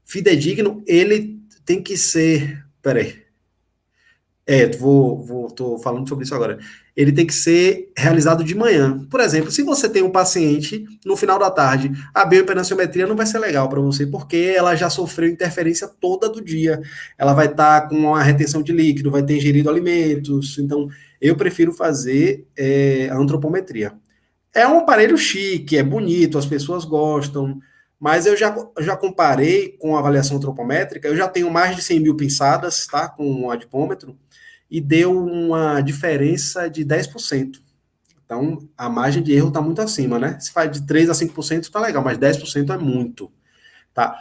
fidedigno, ele tem que ser. Peraí. Tô falando sobre isso agora. Ele tem que ser realizado de manhã. Por exemplo, se você tem um paciente no final da tarde, a bioimpedanciometria não vai ser legal para você, porque ela já sofreu interferência toda do dia. Ela vai estar com uma retenção de líquido, vai ter ingerido alimentos. Então, eu prefiro fazer a antropometria. É um aparelho chique, é bonito, as pessoas gostam, mas eu já comparei com a avaliação antropométrica, eu já tenho mais de 100 mil pinçadas, tá, com um adipômetro, e deu uma diferença de 10%. Então, a margem de erro está muito acima, né? Se faz de 3 a 5%, tá legal, mas 10% é muito, tá?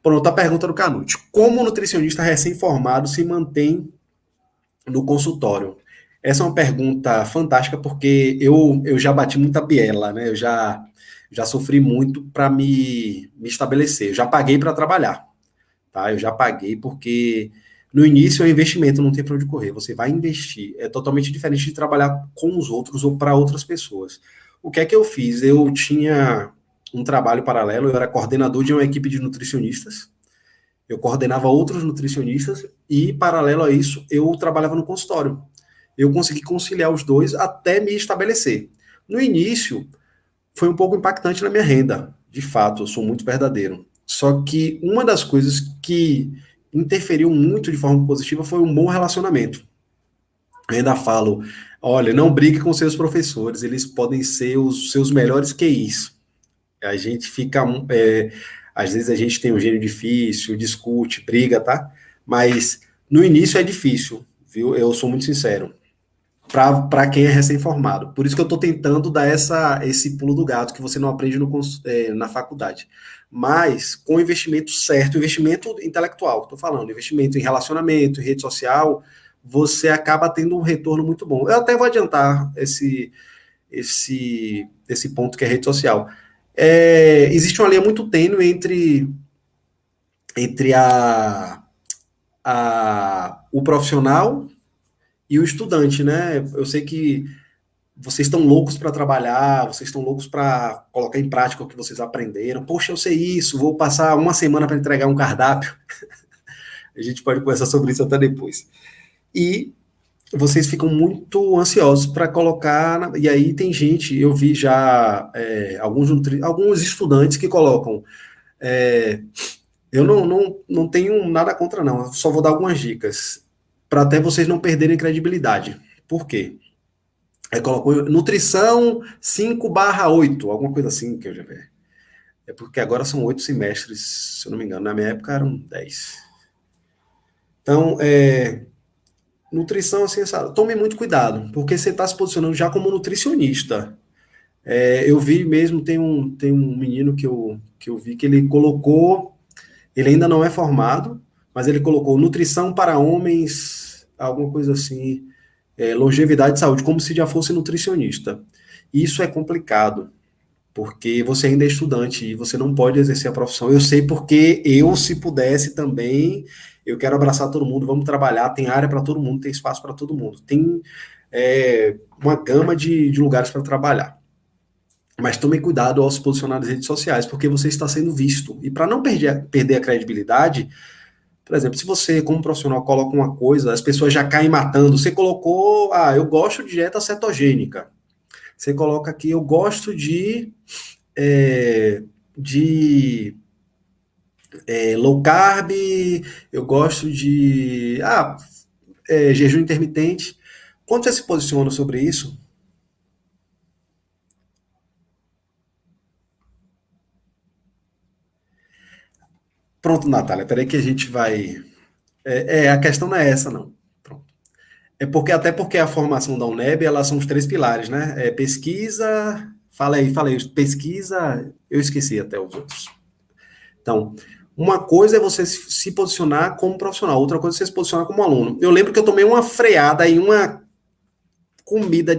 Pronto, a pergunta do Canute. Como o nutricionista recém-formado se mantém no consultório? Essa é uma pergunta fantástica, porque eu já bati muita biela, né? Eu já sofri muito para me estabelecer. Eu já paguei para trabalhar, tá? Eu já paguei porque no início é um investimento, não tem para onde correr. Você vai investir. É totalmente diferente de trabalhar com os outros ou para outras pessoas. O que é que eu fiz? Eu tinha um trabalho paralelo, eu era coordenador de uma equipe de nutricionistas. Eu coordenava outros nutricionistas e, paralelo a isso, eu trabalhava no consultório. Eu consegui conciliar os dois até me estabelecer. No início, foi um pouco impactante na minha renda, de fato, eu sou muito verdadeiro. Só que uma das coisas que interferiu muito de forma positiva foi um bom relacionamento. Eu ainda falo, olha, não brigue com seus professores, eles podem ser os seus melhores QIs. A gente fica. Às vezes a gente tem um gênio difícil, discute, briga, tá? Mas no início é difícil, viu? Eu sou muito sincero. Para quem é recém-formado. Por isso que eu estou tentando dar esse pulo do gato que você não aprende na faculdade. Mas com investimento certo, investimento intelectual, estou falando, investimento em relacionamento, em rede social, você acaba tendo um retorno muito bom. Eu até vou adiantar esse ponto que é rede social. Existe uma linha muito tênue entre o profissional e o estudante, né? Eu sei que vocês estão loucos para trabalhar, vocês estão loucos para colocar em prática o que vocês aprenderam. Poxa, eu sei isso, vou passar uma semana para entregar um cardápio. A gente pode conversar sobre isso até depois. E vocês ficam muito ansiosos para colocar. E aí tem gente, eu vi já alguns estudantes que colocam. Eu não tenho nada contra, não. Eu só vou dar algumas dicas para até vocês não perderem credibilidade. Por quê? Aí colocou nutrição 5/8, alguma coisa assim que eu já vi. É porque agora são 8 semestres, se eu não me engano. Na minha época eram 10. Então, nutrição, assim, sabe? Tome muito cuidado, porque você está se posicionando já como nutricionista. Eu vi mesmo, tem um menino que eu vi que ele colocou, ele ainda não é formado, mas ele colocou nutrição para homens, alguma coisa assim, longevidade e saúde, como se já fosse nutricionista. Isso é complicado, porque você ainda é estudante e você não pode exercer a profissão. Eu sei porque eu, se pudesse também, eu quero abraçar todo mundo, vamos trabalhar, tem área para todo mundo, tem espaço para todo mundo, tem uma gama de lugares para trabalhar. Mas tome cuidado ao se posicionar nas redes sociais, porque você está sendo visto. E para não perder a credibilidade, por exemplo, se você, como profissional, coloca uma coisa, as pessoas já caem matando. Você colocou, eu gosto de dieta cetogênica. Você coloca aqui, eu gosto de low carb, eu gosto de jejum intermitente. Quando você se posiciona sobre isso, pronto, Natália, peraí que a gente vai. A questão não é essa, não. Pronto. Até porque a formação da UNEB, elas são os três pilares, né? Pesquisa, falei, pesquisa, eu esqueci até os outros. Então, uma coisa é você se posicionar como profissional, outra coisa é você se posicionar como aluno. Eu lembro que eu tomei uma freada em uma comida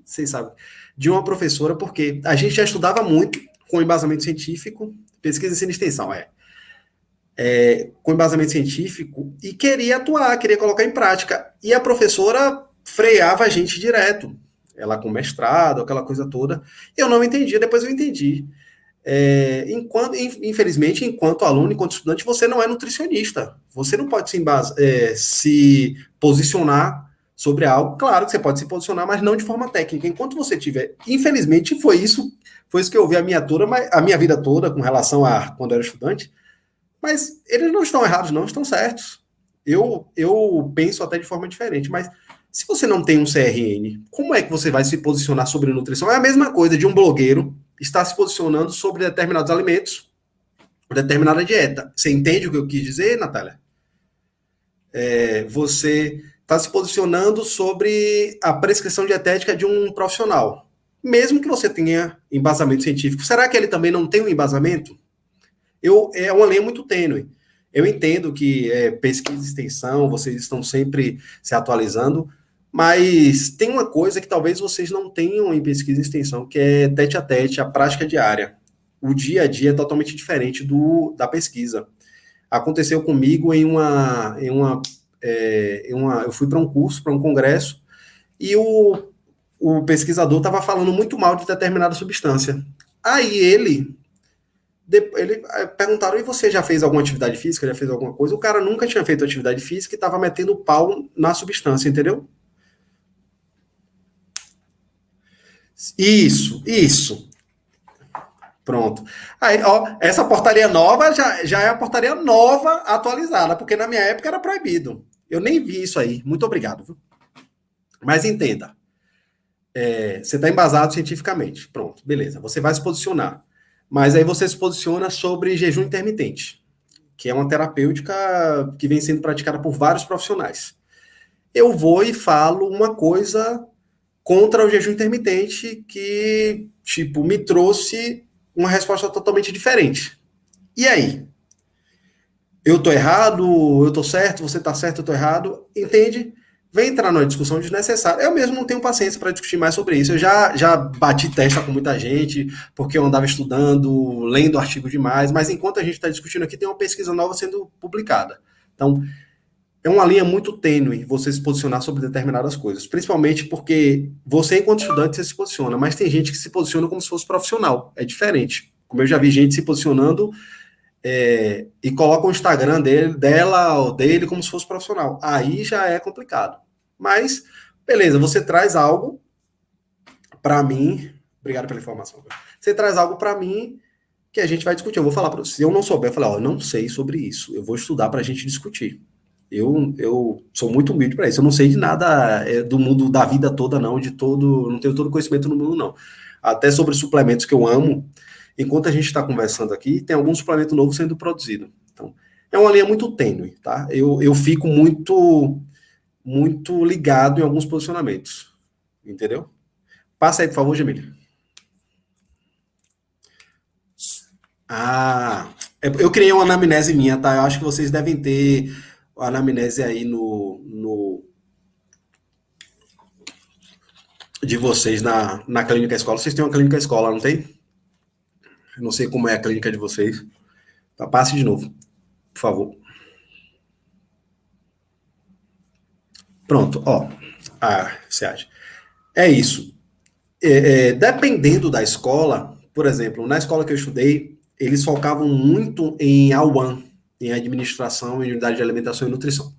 vocês sabem, de uma professora, porque a gente já estudava muito com embasamento científico, pesquisa, ensino e extensão, com embasamento científico, e queria atuar, queria colocar em prática. E a professora freava a gente direto. Ela com mestrado, aquela coisa toda. Eu não entendia, depois eu entendi. Infelizmente, enquanto aluno, enquanto estudante, você não é nutricionista. Você não pode se posicionar sobre algo. Claro que você pode se posicionar, mas não de forma técnica. Enquanto você tiver. Infelizmente, foi isso que eu vi a minha vida toda com relação a quando eu era estudante. Mas eles não estão errados, não, estão certos. Eu penso até de forma diferente, mas se você não tem um CRN, como é que você vai se posicionar sobre nutrição? É a mesma coisa de um blogueiro estar se posicionando sobre determinados alimentos, determinada dieta. Você entende o que eu quis dizer, Natália? Você está se posicionando sobre a prescrição dietética de um profissional. Mesmo que você tenha embasamento científico, será que ele também não tem um embasamento? É uma linha muito tênue. Eu entendo que pesquisa e extensão, vocês estão sempre se atualizando, mas tem uma coisa que talvez vocês não tenham em pesquisa e extensão, que é tete a tete, a prática diária. O dia a dia é totalmente diferente da pesquisa. Aconteceu comigo eu fui para um curso, para um congresso, e o pesquisador estava falando muito mal de determinada substância. Aí ele perguntaram, e você já fez alguma atividade física, já fez alguma coisa? O cara nunca tinha feito atividade física e estava metendo pau na substância, entendeu? Isso. Pronto. Aí, essa portaria nova já é a portaria nova atualizada, porque na minha época era proibido. Eu nem vi isso aí. Muito obrigado. Viu? Mas entenda, você está embasado cientificamente. Pronto, beleza. Você vai se posicionar. Mas aí você se posiciona sobre jejum intermitente, que é uma terapêutica que vem sendo praticada por vários profissionais. Eu vou e falo uma coisa contra o jejum intermitente que, tipo, me trouxe uma resposta totalmente diferente. E aí? Eu tô errado, eu tô certo, você tá certo, eu tô errado, entende? Vem entrar numa discussão desnecessária. Eu mesmo não tenho paciência para discutir mais sobre isso. Eu já bati testa com muita gente, porque eu andava estudando, lendo artigo demais, mas enquanto a gente está discutindo aqui, tem uma pesquisa nova sendo publicada. Então, é uma linha muito tênue você se posicionar sobre determinadas coisas, principalmente porque você, enquanto estudante, você se posiciona, mas tem gente que se posiciona como se fosse profissional. É diferente. Como eu já vi gente se posicionando e coloca o Instagram dela ou dele como se fosse profissional. Aí já é complicado. Mas, beleza, você traz algo para mim. Obrigado pela informação. Você traz algo para mim que a gente vai discutir. Eu vou falar para você. Se eu não souber, eu falar, ó, eu não sei sobre isso. Eu vou estudar para a gente discutir. Eu sou muito humilde para isso. Eu não sei de nada do mundo da vida toda, não, de todo. Não tenho todo conhecimento no mundo, não. Até sobre suplementos que eu amo. Enquanto a gente está conversando aqui, tem algum suplemento novo sendo produzido. Então, é uma linha muito tênue, tá? Eu fico muito ligado em alguns posicionamentos. Entendeu? Passa aí, por favor, Gemília. Ah, eu criei uma anamnese minha, tá? Eu acho que vocês devem ter a anamnese aí de vocês na clínica escola. Vocês têm uma clínica escola, não tem? Eu não sei como é a clínica de vocês. Tá, passe de novo, por favor. Pronto, ó. Você acha? É isso. Dependendo da escola, por exemplo, na escola que eu estudei, eles focavam muito em A1, em administração, em unidade de alimentação e nutrição.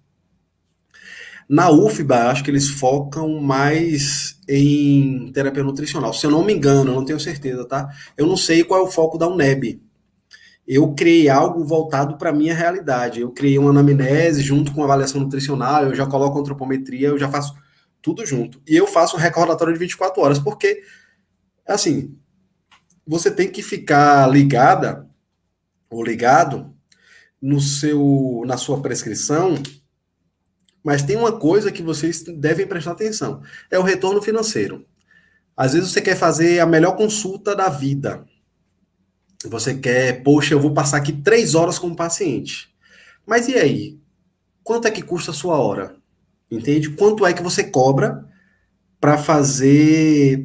Na UFBA, acho que eles focam mais em terapia nutricional. Se eu não me engano, eu não tenho certeza, tá? Eu não sei qual é o foco da UNEB. Eu criei algo voltado para a minha realidade. Eu criei uma anamnese junto com avaliação nutricional, eu já coloco antropometria, eu já faço tudo junto. E eu faço um recordatório de 24 horas, porque, assim, você tem que ficar ligada ou ligado na sua prescrição, mas tem uma coisa que vocês devem prestar atenção: é o retorno financeiro. Às vezes você quer fazer a melhor consulta da vida. Você quer, poxa, eu vou passar aqui 3 horas com o paciente. Mas e aí? Quanto é que custa a sua hora? Entende? Quanto é que você cobra para fazer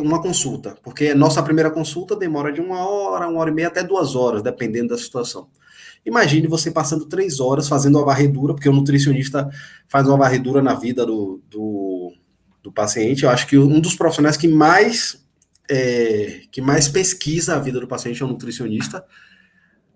uma consulta? Porque nossa primeira consulta demora de 1 hora e meia até 2 horas, dependendo da situação. Imagine você passando 3 horas fazendo uma varredura, porque o nutricionista faz uma varredura na vida do paciente. Eu acho que um dos profissionais que mais pesquisa a vida do paciente é o nutricionista.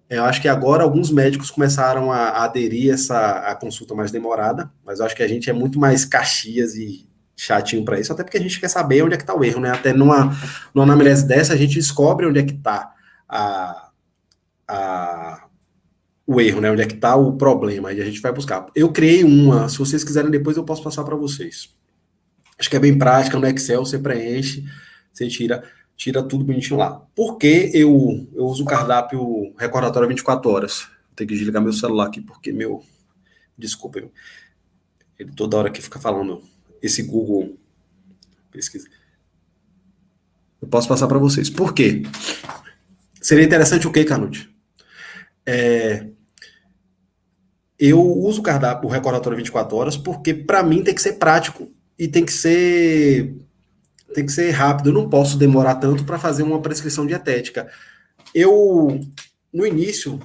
Eu acho que agora alguns médicos começaram a aderir a consulta mais demorada, mas eu acho que a gente é muito mais caxias e chatinho para isso, até porque a gente quer saber onde é que está o erro, né? Até numa anamnese dessa, a gente descobre onde é que está a, a, o erro, né? Onde é que está o problema, e a gente vai buscar. Eu criei uma, se vocês quiserem depois eu posso passar para vocês. Acho que é bem prática, no Excel você preenche, você tira tudo bonitinho lá. Por que eu uso o cardápio recordatório 24 horas? Vou ter que desligar meu celular aqui, porque desculpa, ele toda hora que fica falando esse Google pesquisa. Eu posso passar para vocês. Por quê? Seria interessante o quê, Canute? Eu uso o cardápio, o recordatório 24 horas, porque para mim tem que ser prático e tem que ser rápido. Eu não posso demorar tanto para fazer uma prescrição dietética. Eu, no início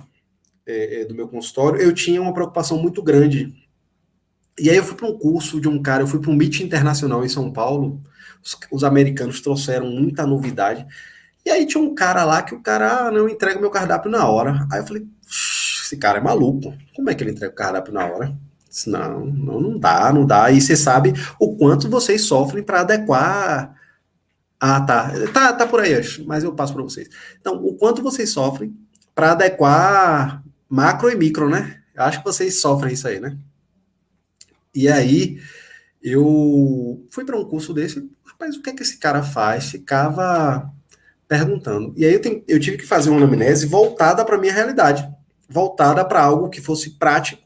do meu consultório, eu tinha uma preocupação muito grande. E aí eu fui para um curso de um cara, eu fui para um meeting internacional em São Paulo. Os americanos trouxeram muita novidade. E aí tinha um cara lá que o cara, não, entrega meu cardápio na hora. Aí eu falei, esse cara é maluco. Como é que ele entrega o cardápio na hora? Disse, não, não dá, não dá. E você sabe o quanto vocês sofrem para adequar. Ah, tá. Tá por aí, acho, mas eu passo para vocês. Então, o quanto vocês sofrem para adequar macro e micro, né? Eu acho que vocês sofrem isso aí, né? E aí, eu fui para um curso desse, rapaz, o que é que esse cara faz? Ficava perguntando. E aí eu tive que fazer uma anamnese voltada para a minha realidade, voltada para algo que fosse prático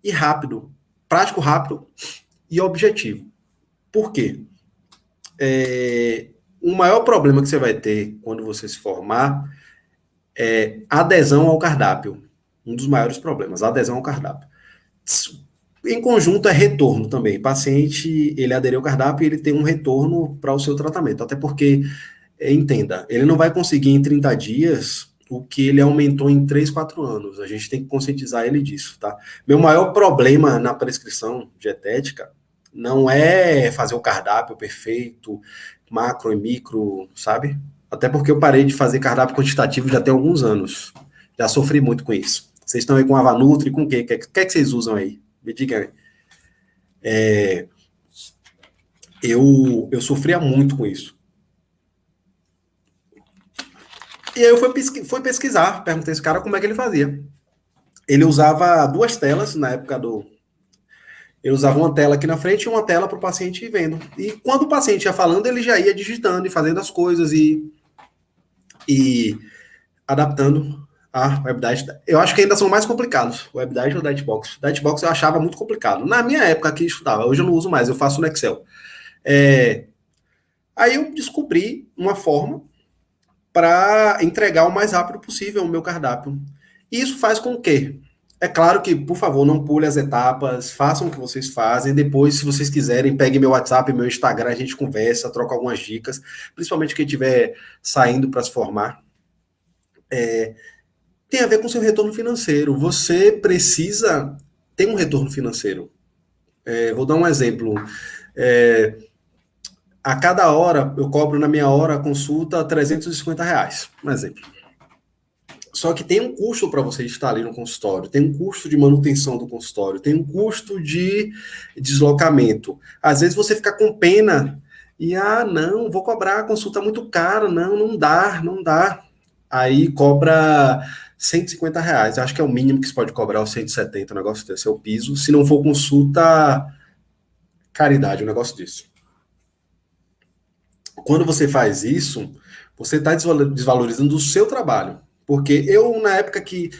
e rápido. Prático, rápido e objetivo. Por quê? O maior problema que você vai ter quando você se formar é adesão ao cardápio. Um dos maiores problemas, adesão ao cardápio. Em conjunto é retorno também. O paciente, ele aderiu ao cardápio e ele tem um retorno para o seu tratamento. Até porque, entenda, ele não vai conseguir em 30 dias o que ele aumentou em 3, 4 anos. A gente tem que conscientizar ele disso, tá? Meu maior problema na prescrição dietética não é fazer o cardápio perfeito, macro e micro, sabe? Até porque eu parei de fazer cardápio quantitativo já tem alguns anos. Já sofri muito com isso. Vocês estão aí com a Avanutri, com o quê? O que é que vocês usam aí? Me diga aí. Eu sofria muito com isso. E aí eu fui pesquisar, perguntei esse cara como é que ele fazia. Ele usava 2 telas na época do. Ele usava uma tela aqui na frente e uma tela para o paciente ir vendo. E quando o paciente ia falando, ele já ia digitando e fazendo as coisas e adaptando a WebDiet. Eu acho que ainda são mais complicados, o WebDiet ou o Dietbox. O Dietbox eu achava muito complicado. Na minha época que estudava, hoje eu não uso mais, eu faço no Excel. Aí eu descobri uma forma para entregar o mais rápido possível o meu cardápio. E isso faz com que, é claro que, por favor, não pule as etapas, façam o que vocês fazem. Depois, se vocês quiserem, peguem meu WhatsApp, meu Instagram, a gente conversa, troca algumas dicas, principalmente quem estiver saindo para se formar. Tem a ver com seu retorno financeiro. Você precisa ter um retorno financeiro. Vou dar um exemplo. A cada hora, eu cobro na minha hora a consulta R$ 350, um exemplo. Só que tem um custo para você estar ali no consultório, tem um custo de manutenção do consultório, tem um custo de deslocamento. Às vezes você fica com pena e, não, vou cobrar, a consulta muito cara, não dá, não dá. Aí cobra R$ 150. Eu acho que é o mínimo que você pode cobrar, os 170, um negócio desse, é o piso. Se não for consulta, caridade, um negócio disso. Quando você faz isso, você está desvalorizando o seu trabalho. Porque eu, na época que,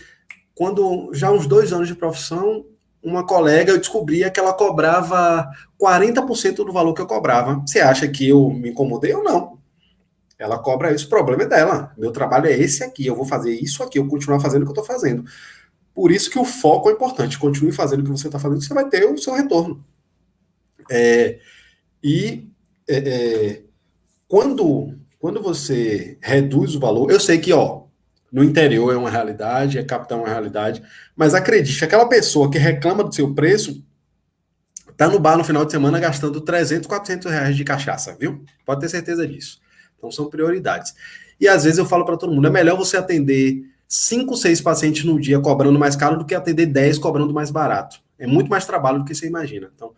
quando já uns 2 anos de profissão, uma colega, eu descobria que ela cobrava 40% do valor que eu cobrava. Você acha que eu me incomodei ou não? Ela cobra isso, o problema é dela. Meu trabalho é esse aqui, eu vou fazer isso aqui, eu continuar fazendo o que eu estou fazendo. Por isso que o foco é importante. Continue fazendo o que você está fazendo, que você vai ter o seu retorno. Quando você reduz o valor, eu sei que, no interior é uma realidade, capital é uma realidade, mas acredite, aquela pessoa que reclama do seu preço tá no bar no final de semana gastando 300, R$ 400 de cachaça, viu? Pode ter certeza disso. Então são prioridades. E às vezes eu falo para todo mundo, é melhor você atender 5, 6 pacientes no dia cobrando mais caro do que atender 10 cobrando mais barato. É muito mais trabalho do que você imagina. Então,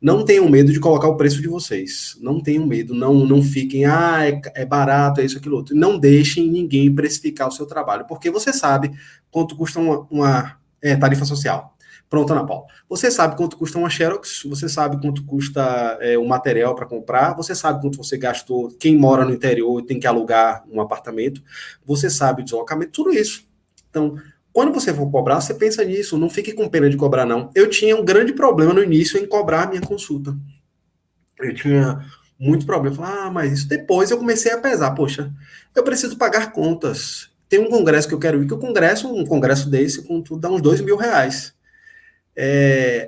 não tenham medo de colocar o preço de vocês. Não tenham medo, não fiquem, é barato, é isso, aquilo outro. Não deixem ninguém precificar o seu trabalho, porque você sabe quanto custa uma tarifa social. Pronto, Ana Paula. Você sabe quanto custa uma Xerox, você sabe quanto custa o material para comprar, você sabe quanto você gastou, quem mora no interior e tem que alugar um apartamento, você sabe o deslocamento, tudo isso. Então, quando você for cobrar, você pensa nisso, não fique com pena de cobrar, não. Eu tinha um grande problema no início em cobrar a minha consulta. Eu tinha muito problema. Eu falava, mas isso. Depois eu comecei a pesar, poxa, eu preciso pagar contas. Tem um congresso que eu quero ir, que um congresso desse, com tudo, dá uns R$ 2.000.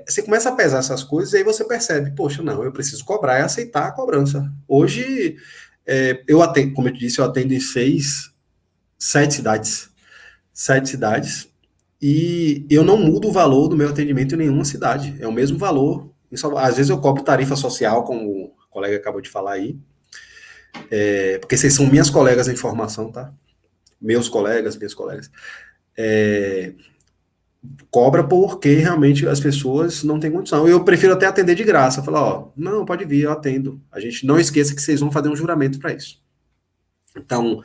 Você começa a pesar essas coisas e aí você percebe, poxa, não, eu preciso cobrar e aceitar a cobrança. Hoje, eu atendo, como eu te disse, eu atendo em 7 cidades. 7 cidades, e eu não mudo o valor do meu atendimento em nenhuma cidade. É o mesmo valor. Às vezes eu cobro tarifa social, como o colega acabou de falar aí, porque vocês são minhas colegas em formação, tá? Meus colegas, minhas colegas. Cobra porque realmente as pessoas não têm condição. Eu prefiro até atender de graça. Falar, não, pode vir, eu atendo. A gente não esqueça que vocês vão fazer um juramento para isso. Então,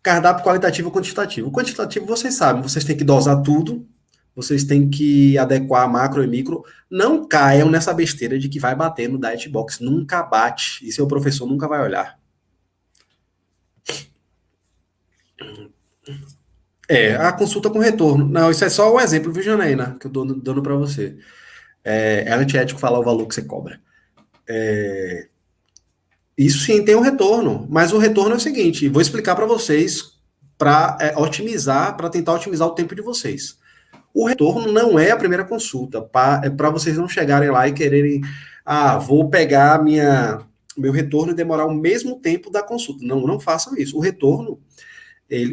cardápio qualitativo e quantitativo. O quantitativo, vocês sabem, vocês têm que dosar tudo, vocês têm que adequar macro e micro. Não caiam nessa besteira de que vai bater no diet box. Nunca bate. E seu professor nunca vai olhar. A consulta com retorno. Não, isso é só um exemplo, viu, Janaína, que eu tô dando para você. É antiético falar o valor que você cobra. Isso sim tem um retorno, mas o retorno é o seguinte, vou explicar para vocês para otimizar, para tentar otimizar o tempo de vocês. O retorno não é a primeira consulta, é para vocês não chegarem lá e quererem, vou pegar meu retorno e demorar o mesmo tempo da consulta. Não, não façam isso. O retorno,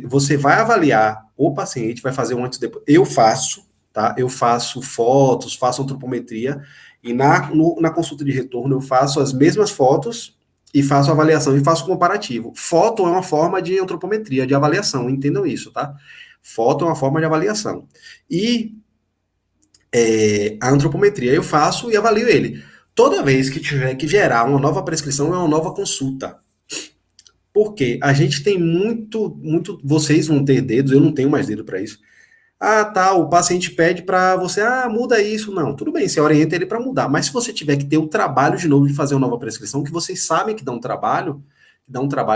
você vai avaliar o paciente, vai fazer um antes e depois. Eu faço, tá? Eu faço fotos, faço antropometria, e na consulta de retorno eu faço as mesmas fotos e faço avaliação e faço comparativo. Foto é uma forma de antropometria, de avaliação, entendam isso, tá? Foto é uma forma de avaliação. E a antropometria eu faço e avalio ele. Toda vez que tiver que gerar uma nova prescrição, é uma nova consulta. Porque a gente tem muito. Vocês vão ter dedos, eu não tenho mais dedo para isso. Tá, o paciente pede para você, muda isso. Não, tudo bem, você orienta ele para mudar. Mas se você tiver que ter o trabalho de novo de fazer uma nova prescrição, que vocês sabem que dá um trabalho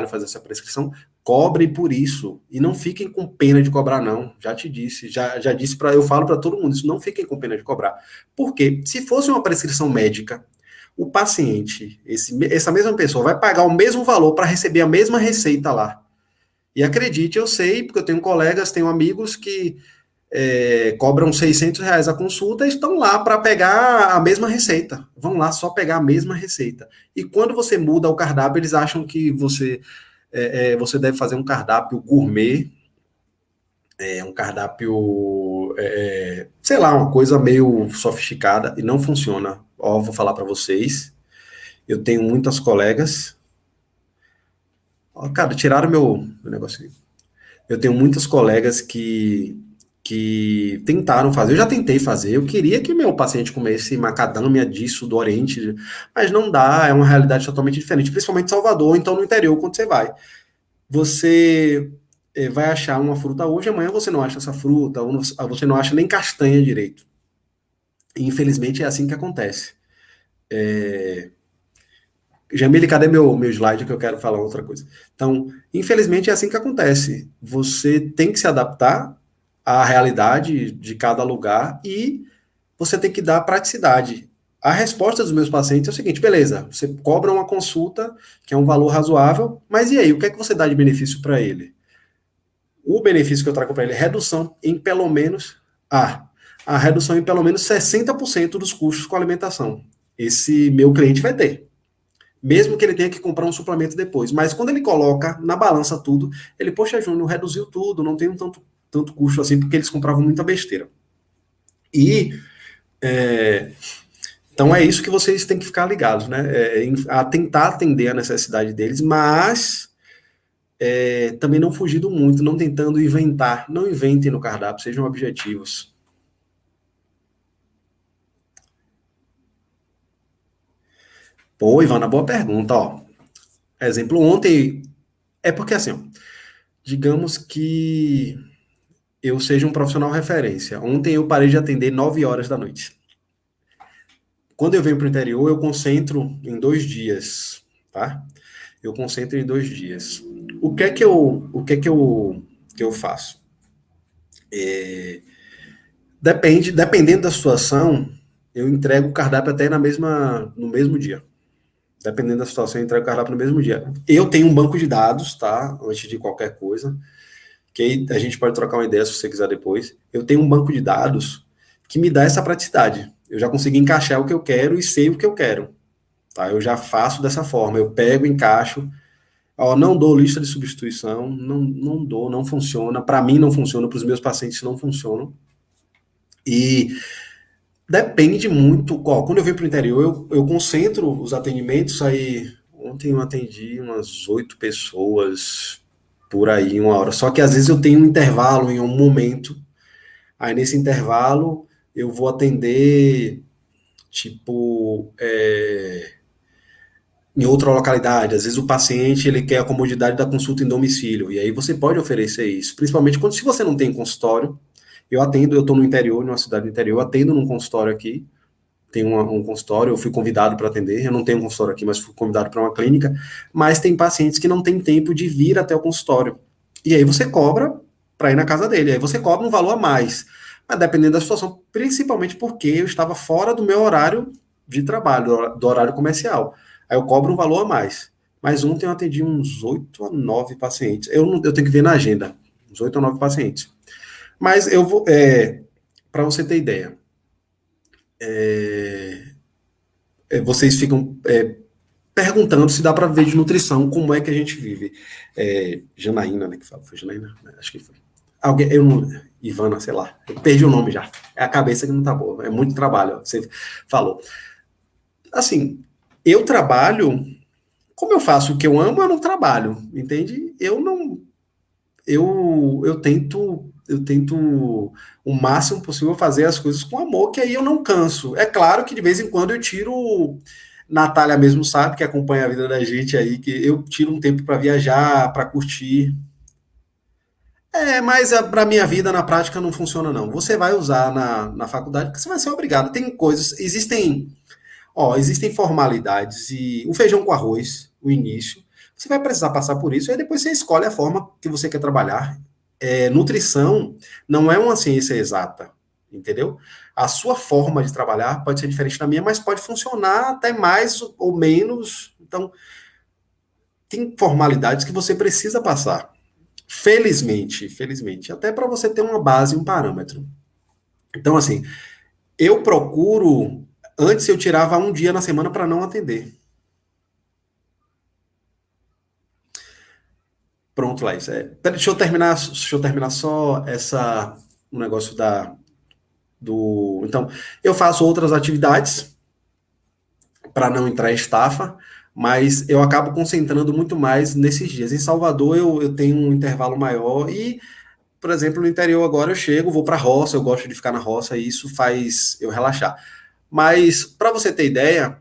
fazer essa prescrição, cobrem por isso. E não fiquem com pena de cobrar, não. Já te disse, já disse eu falo para todo mundo isso, não fiquem com pena de cobrar. Porque se fosse uma prescrição médica, o paciente, essa mesma pessoa, vai pagar o mesmo valor para receber a mesma receita lá. E acredite, eu sei, porque eu tenho colegas, tenho amigos que cobram R$ 600 a consulta e estão lá para pegar a mesma receita. Vão lá só pegar a mesma receita. E quando você muda o cardápio, eles acham que você deve fazer um cardápio gourmet, um cardápio, sei lá, uma coisa meio sofisticada, e não funciona. Ó, vou falar para vocês. Eu tenho muitas colegas. Ó, cara, tiraram meu negócio aqui. Eu tenho muitas colegas que tentaram fazer. Eu já tentei fazer. Eu queria que meu paciente comesse macadâmia disso do Oriente, mas não dá. É uma realidade totalmente diferente, principalmente em Salvador, então no interior, quando você vai. Você vai achar uma fruta hoje, amanhã você não acha essa fruta, ou você não acha nem castanha direito. E, infelizmente é assim que acontece. Jamile, cadê meu slide que eu quero falar outra coisa? Então, infelizmente é assim que acontece. Você tem que se adaptar à realidade de cada lugar e você tem que dar praticidade. A resposta dos meus pacientes é o seguinte: beleza, você cobra uma consulta, que é um valor razoável, mas e aí, o que é que você dá de benefício para ele? O benefício que eu trago para ele é redução em pelo menos a redução em pelo menos 60% dos custos com alimentação. Esse meu cliente vai ter. Mesmo que ele tenha que comprar um suplemento depois. Mas quando ele coloca na balança tudo, ele, poxa, Júnior, reduziu tudo, não tem tanto custo assim, porque eles compravam muita besteira. E então é isso que vocês têm que ficar ligados, né? A tentar atender a necessidade deles, mas também não fugindo muito, não tentando inventar. Não inventem no cardápio, sejam objetivos. Pô, Ivana, boa pergunta, ó. Exemplo, ontem. É porque assim, ó, digamos que eu seja um profissional referência. Ontem eu parei de atender 9 horas da noite. Quando eu venho para o interior, eu concentro em 2 dias, tá? Eu concentro em 2 dias. O que é que eu faço? Dependendo da situação, eu entrego o cardápio até no mesmo dia. Dependendo da situação, eu entrego o cardápio no mesmo dia. Eu tenho um banco de dados, tá? Antes de qualquer coisa, que aí a gente pode trocar uma ideia se você quiser depois. Eu tenho um banco de dados que me dá essa praticidade. Eu já consegui encaixar o que eu quero e sei o que eu quero. Tá? Eu já faço dessa forma. Eu pego, encaixo. Ó, não dou lista de substituição, não dou, não funciona. Para mim não funciona, para os meus pacientes não funcionam. E depende muito. Ó, quando eu venho para o interior, eu concentro os atendimentos. Aí, ontem eu atendi umas 8 pessoas por aí, 1 hora. Só que às vezes eu tenho um intervalo em um momento. Aí nesse intervalo eu vou atender, tipo, em outra localidade. Às vezes o paciente ele quer a comodidade da consulta em domicílio. E aí você pode oferecer isso. Principalmente se você não tem consultório. Eu estou no interior, numa cidade do interior, eu atendo num consultório aqui. Tem um consultório, eu fui convidado para atender. Eu não tenho um consultório aqui, mas fui convidado para uma clínica. Mas tem pacientes que não têm tempo de vir até o consultório. E aí você cobra para ir na casa dele. Aí você cobra um valor a mais. Mas dependendo da situação, principalmente porque eu estava fora do meu horário de trabalho, do horário comercial. Aí eu cobro um valor a mais. Mas ontem eu atendi uns 8 a 9 pacientes. Eu tenho que ver na agenda. Uns 8 a 9 pacientes. Mas eu vou. Para você ter ideia, vocês ficam perguntando se dá para ver de nutrição como é que a gente vive. Janaína, né, que fala, foi Janaína? Acho que foi. Alguém, eu não, Ivana, sei lá, eu perdi o nome já. É a cabeça que não tá boa, é muito trabalho, você falou. Assim, eu trabalho, como eu faço o que eu amo, eu não trabalho, entende? Eu não, eu tento o máximo possível fazer as coisas com amor, que aí eu não canso. É claro que de vez em quando eu tiro. Natália mesmo sabe que acompanha a vida da gente aí, que eu tiro um tempo para viajar, para curtir. Mas para minha vida na prática não funciona não. Você vai usar na faculdade porque você vai ser obrigado. Tem coisas, existem formalidades e o feijão com arroz, o início, você vai precisar passar por isso, e aí depois você escolhe a forma que você quer trabalhar. Nutrição não é uma ciência exata, entendeu? A sua forma de trabalhar pode ser diferente da minha, mas pode funcionar até mais ou menos. Então, tem formalidades que você precisa passar. Felizmente, até para você ter uma base, um parâmetro. Então, assim, eu procuro. Antes eu tirava um dia na semana para não atender. Pronto, Laís. Deixa eu terminar só o negócio do. Então, eu faço outras atividades para não entrar em estafa, mas eu acabo concentrando muito mais nesses dias. Em Salvador eu tenho um intervalo maior e, por exemplo, no interior agora eu chego, vou para a roça, eu gosto de ficar na roça e isso faz eu relaxar. Mas, para você ter ideia,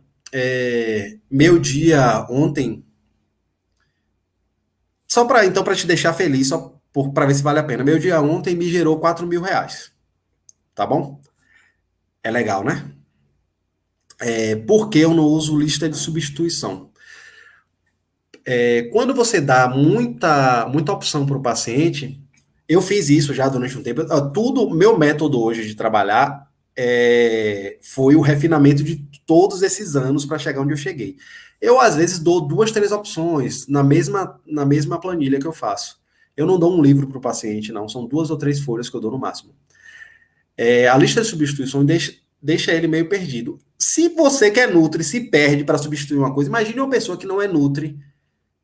meu dia ontem, só para então para te deixar feliz, só para ver se vale a pena, meu dia ontem me gerou R$ 4.000, tá bom? É legal, né? Por que eu não uso lista de substituição? Quando você dá muita opção para o paciente, eu fiz isso já durante um tempo. Tudo, meu método hoje de trabalhar foi o refinamento de todos esses anos para chegar onde eu cheguei. Eu, às vezes, dou duas, três opções na mesma planilha que eu faço. Eu não dou um livro para o paciente, não. São duas ou três folhas que eu dou no máximo. A lista de substituições deixa ele meio perdido. Se você que é Nutri se perde para substituir uma coisa, imagine uma pessoa que não é Nutri,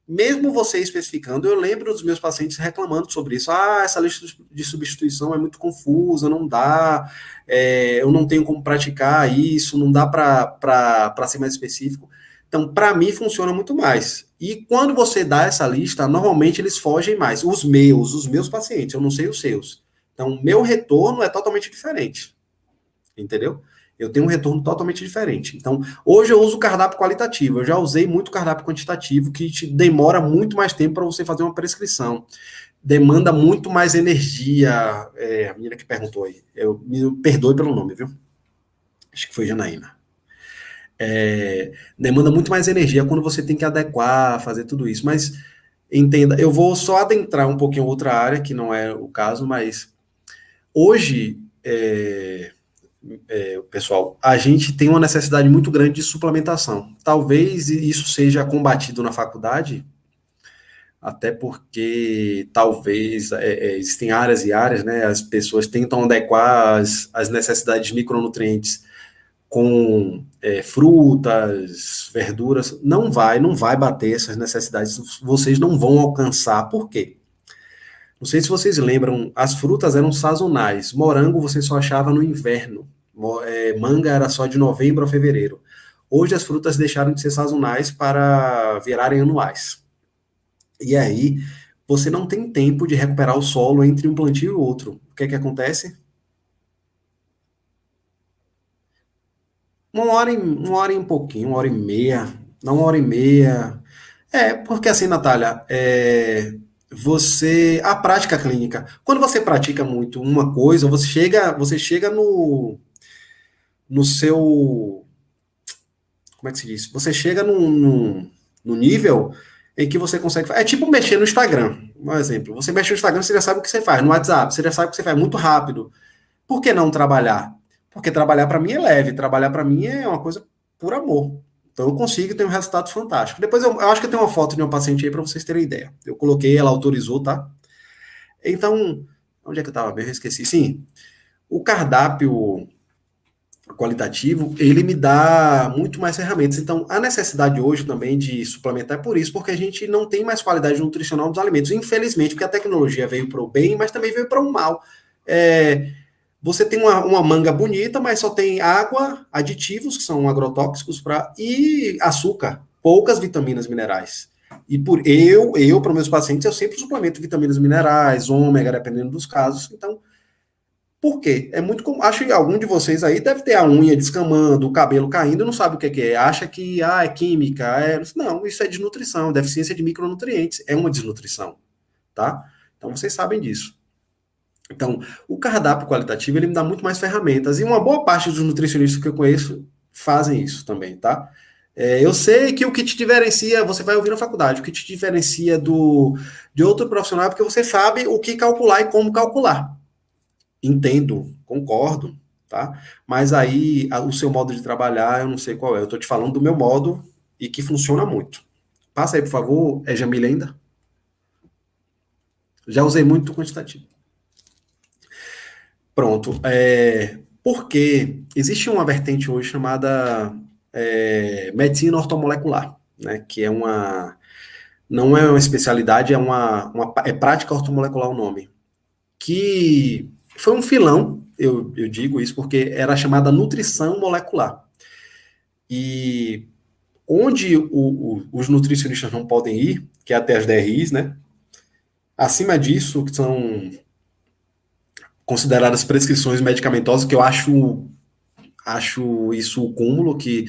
mesmo você especificando, eu lembro dos meus pacientes reclamando sobre isso. Essa lista de substituição é muito confusa, não dá, eu não tenho como praticar isso, não dá para ser mais específico. Então, para mim, funciona muito mais. E quando você dá essa lista, normalmente eles fogem mais. Os meus pacientes, eu não sei os seus. Então, meu retorno é totalmente diferente, entendeu? Eu tenho um retorno totalmente diferente. Então, hoje eu uso cardápio qualitativo. Eu já usei muito cardápio quantitativo, que te demora muito mais tempo para você fazer uma prescrição. Demanda muito mais energia. A menina que perguntou aí. Me perdoe pelo nome, viu? Acho que foi Janaína. Demanda muito mais energia quando você tem que adequar, fazer tudo isso. Mas entenda, eu vou só adentrar um pouquinho outra área, que não é o caso, mas hoje. Pessoal, a gente tem uma necessidade muito grande de suplementação. Talvez isso seja combatido na faculdade, até porque talvez existem áreas e áreas, né? As pessoas tentam adequar as necessidades de micronutrientes com frutas, verduras. Não vai bater essas necessidades. Vocês não vão alcançar. Por quê? Não sei se vocês lembram, as frutas eram sazonais. Morango você só achava no inverno. Manga era só de novembro a fevereiro. Hoje as frutas deixaram de ser sazonais para virarem anuais. E aí você não tem tempo de recuperar o solo entre um plantio e outro. O que é que acontece? Uma hora e um pouquinho, 1 hora e meia, não 1 hora e meia. Porque assim, Natália, a prática clínica, quando você pratica muito uma coisa, você chega no seu, como é que se diz? Você chega no nível em que você consegue. É tipo mexer no Instagram, um exemplo. Você mexe no Instagram, você já sabe o que você faz. No WhatsApp, você já sabe o que você faz muito rápido. Por que não trabalhar? Porque trabalhar para mim é leve, trabalhar para mim é uma coisa por amor. Então eu consigo ter um resultado fantástico. Depois eu acho que eu tenho uma foto de uma paciente aí para vocês terem ideia. Eu coloquei, ela autorizou, tá? Então, onde é que eu estava? Eu esqueci. Sim, o cardápio qualitativo, ele me dá muito mais ferramentas. Então, a necessidade hoje também de suplementar é por isso, porque a gente não tem mais qualidade nutricional dos alimentos, infelizmente, porque a tecnologia veio para o bem, mas também veio para o mal. Você tem uma manga bonita, mas só tem água, aditivos, que são agrotóxicos, e açúcar, poucas vitaminas minerais. E para meus pacientes, eu sempre suplemento vitaminas minerais, ômega, dependendo dos casos. Então, por quê? É muito comum. Acho que algum de vocês aí deve ter a unha descamando, o cabelo caindo, não sabe o que é. Acha que é química. Não, isso é desnutrição, deficiência de micronutrientes. É uma desnutrição, tá? Então vocês sabem disso. Então, o cardápio qualitativo ele me dá muito mais ferramentas. E uma boa parte dos nutricionistas que eu conheço fazem isso também, tá? Eu sei que o que te diferencia, você vai ouvir na faculdade, o que te diferencia de outro profissional é porque você sabe o que calcular e como calcular. Entendo, concordo, tá? Mas aí o seu modo de trabalhar, eu não sei qual é. Eu tô te falando do meu modo e que funciona muito. Passa aí, por favor. É Jamila ainda? Já usei muito quantitativo. Pronto. Porque existe uma vertente hoje chamada medicina ortomolecular, né? Que é não é uma especialidade, é prática ortomolecular o nome. Que foi um filão, eu digo isso porque era chamada nutrição molecular. E onde os nutricionistas não podem ir, que é até as DRIs, né? Acima disso, que são consideradas prescrições medicamentosas, que eu acho isso o cúmulo, que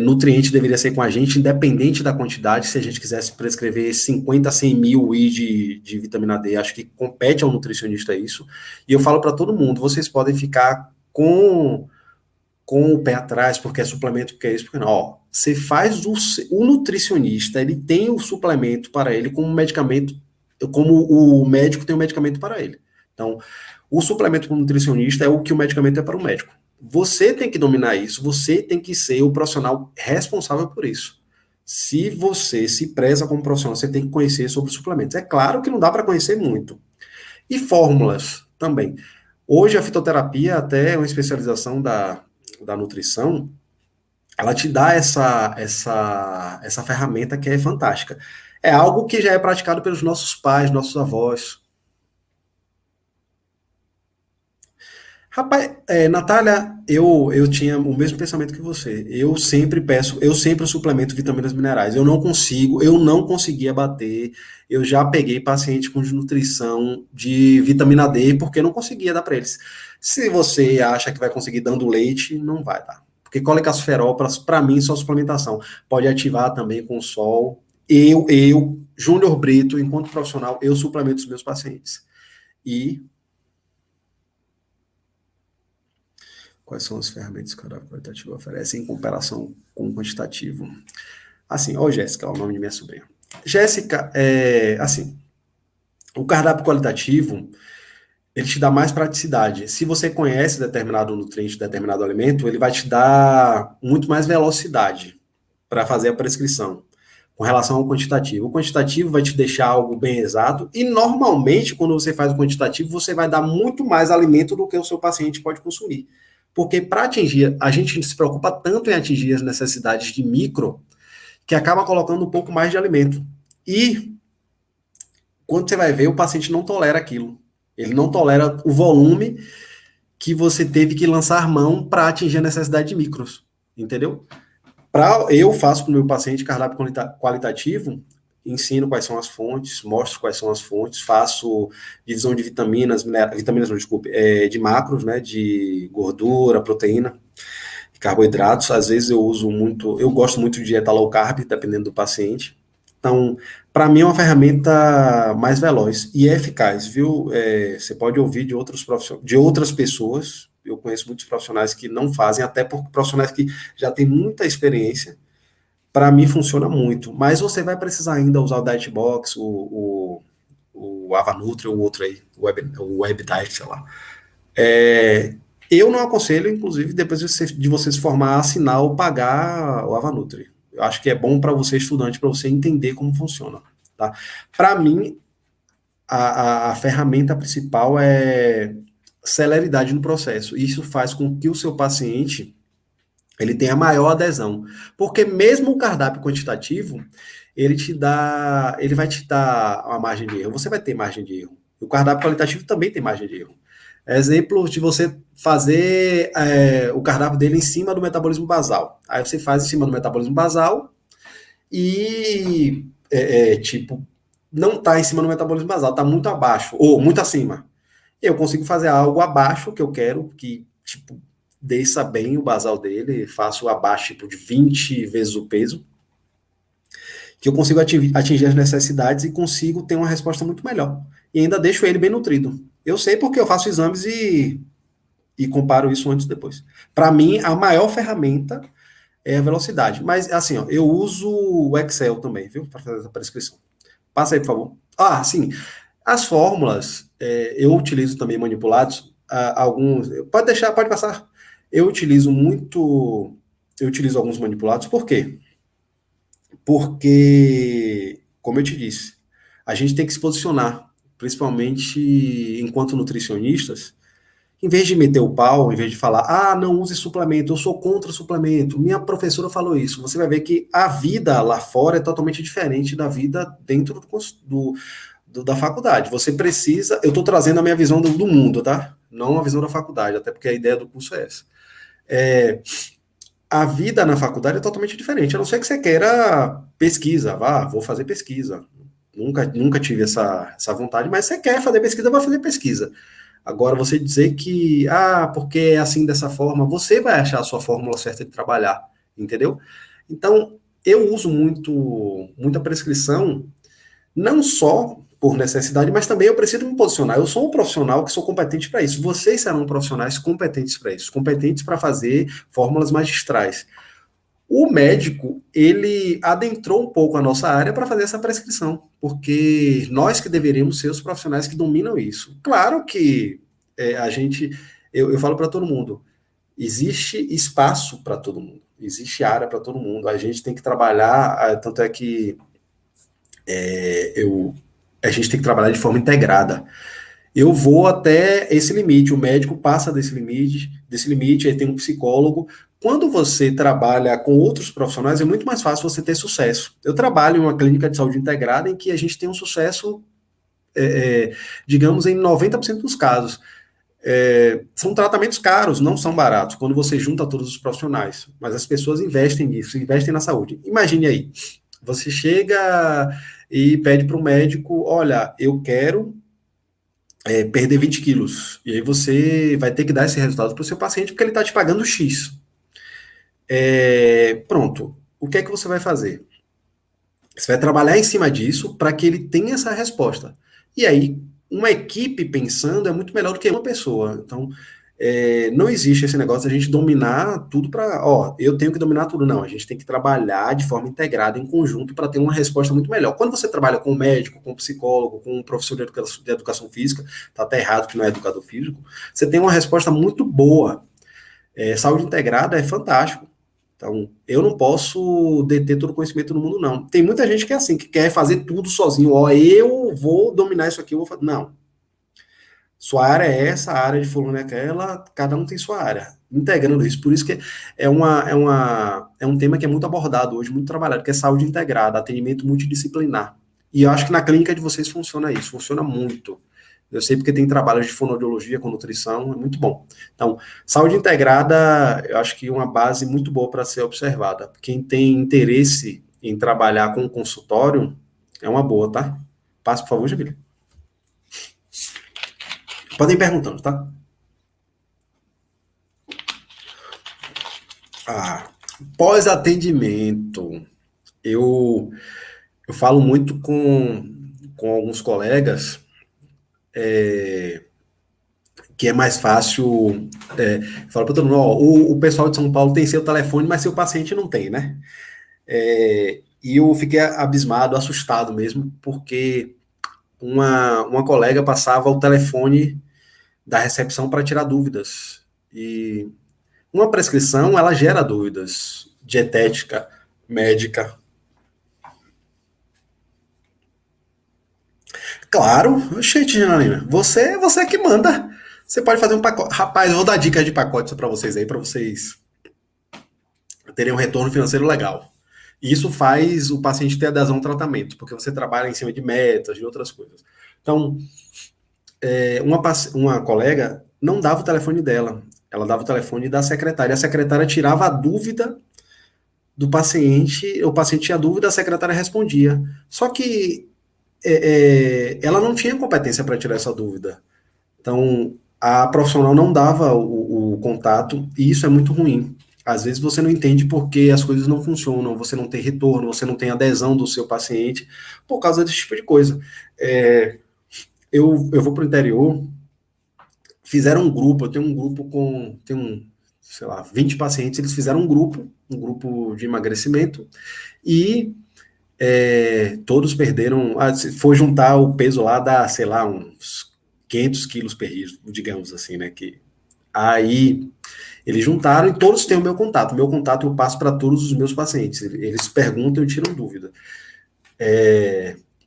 nutriente deveria ser com a gente, independente da quantidade, se a gente quisesse prescrever 50 a 100 mil I de vitamina D, acho que compete ao nutricionista isso, e eu falo para todo mundo, vocês podem ficar com o pé atrás, porque é suplemento, porque é isso, porque não, ó, você faz o nutricionista, ele tem o suplemento para ele como medicamento, como o médico tem o medicamento para ele, então, o suplemento para o nutricionista é o que o medicamento é para o médico. Você tem que dominar isso, você tem que ser o profissional responsável por isso. Se você se preza como profissional, você tem que conhecer sobre suplementos. É claro que não dá para conhecer muito. E fórmulas também. Hoje a fitoterapia, até uma especialização da nutrição, ela te dá essa ferramenta que é fantástica. É algo que já é praticado pelos nossos pais, nossos avós. Rapaz, Natália, eu tinha o mesmo pensamento que você. Eu sempre suplemento vitaminas minerais. Eu não conseguia bater. Eu já peguei paciente com desnutrição de vitamina D porque não conseguia dar para eles. Se você acha que vai conseguir dando leite, não vai dar. Porque colecalciferol, para mim, só suplementação. Pode ativar também com sol. Júnior Brito, enquanto profissional, eu suplemento os meus pacientes. E quais são as ferramentas que o cardápio qualitativo oferece em comparação com o quantitativo? Assim, ó, Jéssica, é o nome de minha sobrinha. Jéssica, assim, o cardápio qualitativo, ele te dá mais praticidade. Se você conhece determinado nutriente, determinado alimento, ele vai te dar muito mais velocidade para fazer a prescrição com relação ao quantitativo. O quantitativo vai te deixar algo bem exato e, normalmente, quando você faz o quantitativo, você vai dar muito mais alimento do que o seu paciente pode consumir. Porque para atingir, a gente se preocupa tanto em atingir as necessidades de micro, que acaba colocando um pouco mais de alimento. E quando você vai ver, o paciente não tolera aquilo. Ele não tolera o volume que você teve que lançar mão para atingir a necessidade de micros. Entendeu? Eu faço para o meu paciente cardápio qualitativo, ensino quais são as fontes, mostro quais são as fontes, faço divisão de vitaminas não, desculpe, de macros, né, de gordura, proteína, carboidratos. Às vezes eu gosto muito de dieta low carb, dependendo do paciente. Então, para mim é uma ferramenta mais veloz e é eficaz, viu? Você pode ouvir de outras pessoas. Eu conheço muitos profissionais que não fazem, até por profissionais que já têm muita experiência, para mim funciona muito, mas você vai precisar ainda usar o Dietbox, o Avanutri, o outro aí, o WebDiet, sei lá. É, eu não aconselho, inclusive, depois de você se formar, assinar ou pagar o Avanutri. Eu acho que é bom para você, estudante, para você entender como funciona. Tá? Para mim, a ferramenta principal é celeridade no processo. Isso faz com que o seu paciente ele tenha maior adesão. Porque mesmo o cardápio quantitativo, ele vai te dar uma margem de erro. Você vai ter margem de erro. O cardápio qualitativo também tem margem de erro. Exemplo de você fazer o cardápio dele em cima do metabolismo basal. Aí você faz em cima do metabolismo basal e, tipo, não está em cima do metabolismo basal, está muito abaixo, ou muito acima. Eu consigo fazer algo abaixo que eu quero, que, tipo, desça bem o basal dele, faço abaixo, tipo, de 20 vezes o peso, que eu consigo atingir as necessidades e consigo ter uma resposta muito melhor. E ainda deixo ele bem nutrido. Eu sei porque eu faço exames e comparo isso antes e depois. Para mim, a maior ferramenta é a velocidade. Mas, assim, ó, eu uso o Excel também, viu? Para fazer essa prescrição. Passa aí, por favor. Ah, sim. As fórmulas, eu utilizo também manipulados. Alguns. Pode deixar, pode passar. Eu utilizo muito. Eu utilizo alguns manipulados. Por quê? Porque, como eu te disse, a gente tem que se posicionar, principalmente enquanto nutricionistas. Em vez de meter o pau, em vez de falar, não use suplemento, eu sou contra suplemento, minha professora falou isso, você vai ver que a vida lá fora é totalmente diferente da vida dentro da faculdade. Você precisa, eu estou trazendo a minha visão do mundo, tá? Não a visão da faculdade, até porque a ideia do curso é essa. A vida na faculdade é totalmente diferente, a não ser que você queira pesquisa, vou fazer pesquisa. Nunca tive essa vontade, mas você quer fazer pesquisa, vai fazer pesquisa. Agora, você dizer que, porque é assim dessa forma, você vai achar a sua fórmula certa de trabalhar, entendeu? Então, eu uso muita prescrição, não só por necessidade, mas também eu preciso me posicionar. Eu sou um profissional que sou competente para isso. Vocês serão profissionais competentes para isso, competentes para fazer fórmulas magistrais. O médico, ele adentrou um pouco a nossa área para fazer essa prescrição, porque nós que deveríamos ser os profissionais que dominam isso. Claro que eu falo para todo mundo, existe espaço para todo mundo, existe área para todo mundo, a gente tem que trabalhar, tanto é que a gente tem que trabalhar de forma integrada. Eu vou até esse limite, o médico passa desse limite, aí tem um psicólogo. Quando você trabalha com outros profissionais, é muito mais fácil você ter sucesso. Eu trabalho em uma clínica de saúde integrada em que a gente tem um sucesso, digamos, em 90% dos casos. São tratamentos caros, não são baratos, quando você junta todos os profissionais, mas as pessoas investem nisso, investem na saúde. Imagine aí, você chega e pede para o médico, olha, eu quero perder 20 quilos. E aí você vai ter que dar esse resultado para o seu paciente porque ele está te pagando X. Pronto. O que é que você vai fazer? Você vai trabalhar em cima disso para que ele tenha essa resposta. E aí, uma equipe pensando é muito melhor do que uma pessoa. Então, não existe esse negócio de a gente dominar tudo para. Eu tenho que dominar tudo. Não, a gente tem que trabalhar de forma integrada, em conjunto, para ter uma resposta muito melhor. Quando você trabalha com um médico, com um psicólogo, com um professor de educação física, tá até errado que não é educador físico, você tem uma resposta muito boa. Saúde integrada é fantástico. Então, eu não posso deter todo o conhecimento no mundo, não. Tem muita gente que é assim, que quer fazer tudo sozinho. Eu vou dominar isso aqui, eu vou fazer. Não. Sua área é essa, a área de fulano é aquela, cada um tem sua área. Integrando isso. Por isso que é um tema que é muito abordado hoje, muito trabalhado, que é saúde integrada, atendimento multidisciplinar. E eu acho que na clínica de vocês funciona isso, funciona muito. Eu sei porque tem trabalhos de fonoaudiologia com nutrição, é muito bom. Então, saúde integrada, eu acho que é uma base muito boa para ser observada. Quem tem interesse em trabalhar com consultório, é uma boa, tá? Passe, por favor, Jamila. Podem ir perguntando, tá? Pós-atendimento. Eu falo muito com alguns colegas que é mais fácil. Falo para todo mundo, o pessoal de São Paulo tem seu telefone, mas seu paciente não tem, né? E eu fiquei abismado, assustado mesmo, porque uma colega passava o telefone da recepção para tirar dúvidas. E uma prescrição, ela gera dúvidas dietética, médica. Claro, gente, Janaína, você é que manda. Você pode fazer um pacote. Rapaz, eu vou dar dicas de pacotes para vocês aí, para vocês terem um retorno financeiro legal. E isso faz o paciente ter adesão ao tratamento, porque você trabalha em cima de metas, de outras coisas. Então, uma colega não dava o telefone dela, ela dava o telefone da secretária. A secretária tirava a dúvida do paciente, o paciente tinha dúvida, a secretária respondia. Só que ela não tinha competência para tirar essa dúvida. Então, a profissional não dava o contato, e isso é muito ruim. Às vezes você não entende por que as coisas não funcionam, você não tem retorno, você não tem adesão do seu paciente, por causa desse tipo de coisa. Eu vou para o interior, fizeram um grupo, eu tenho um grupo sei lá, 20 pacientes, eles fizeram um grupo de emagrecimento, e todos perderam, se for juntar o peso lá, dá, sei lá, uns 500 quilos perdidos, digamos assim, né, que aí eles juntaram e todos têm o meu contato. O meu contato eu passo para todos os meus pacientes. Eles perguntam e tiram dúvida.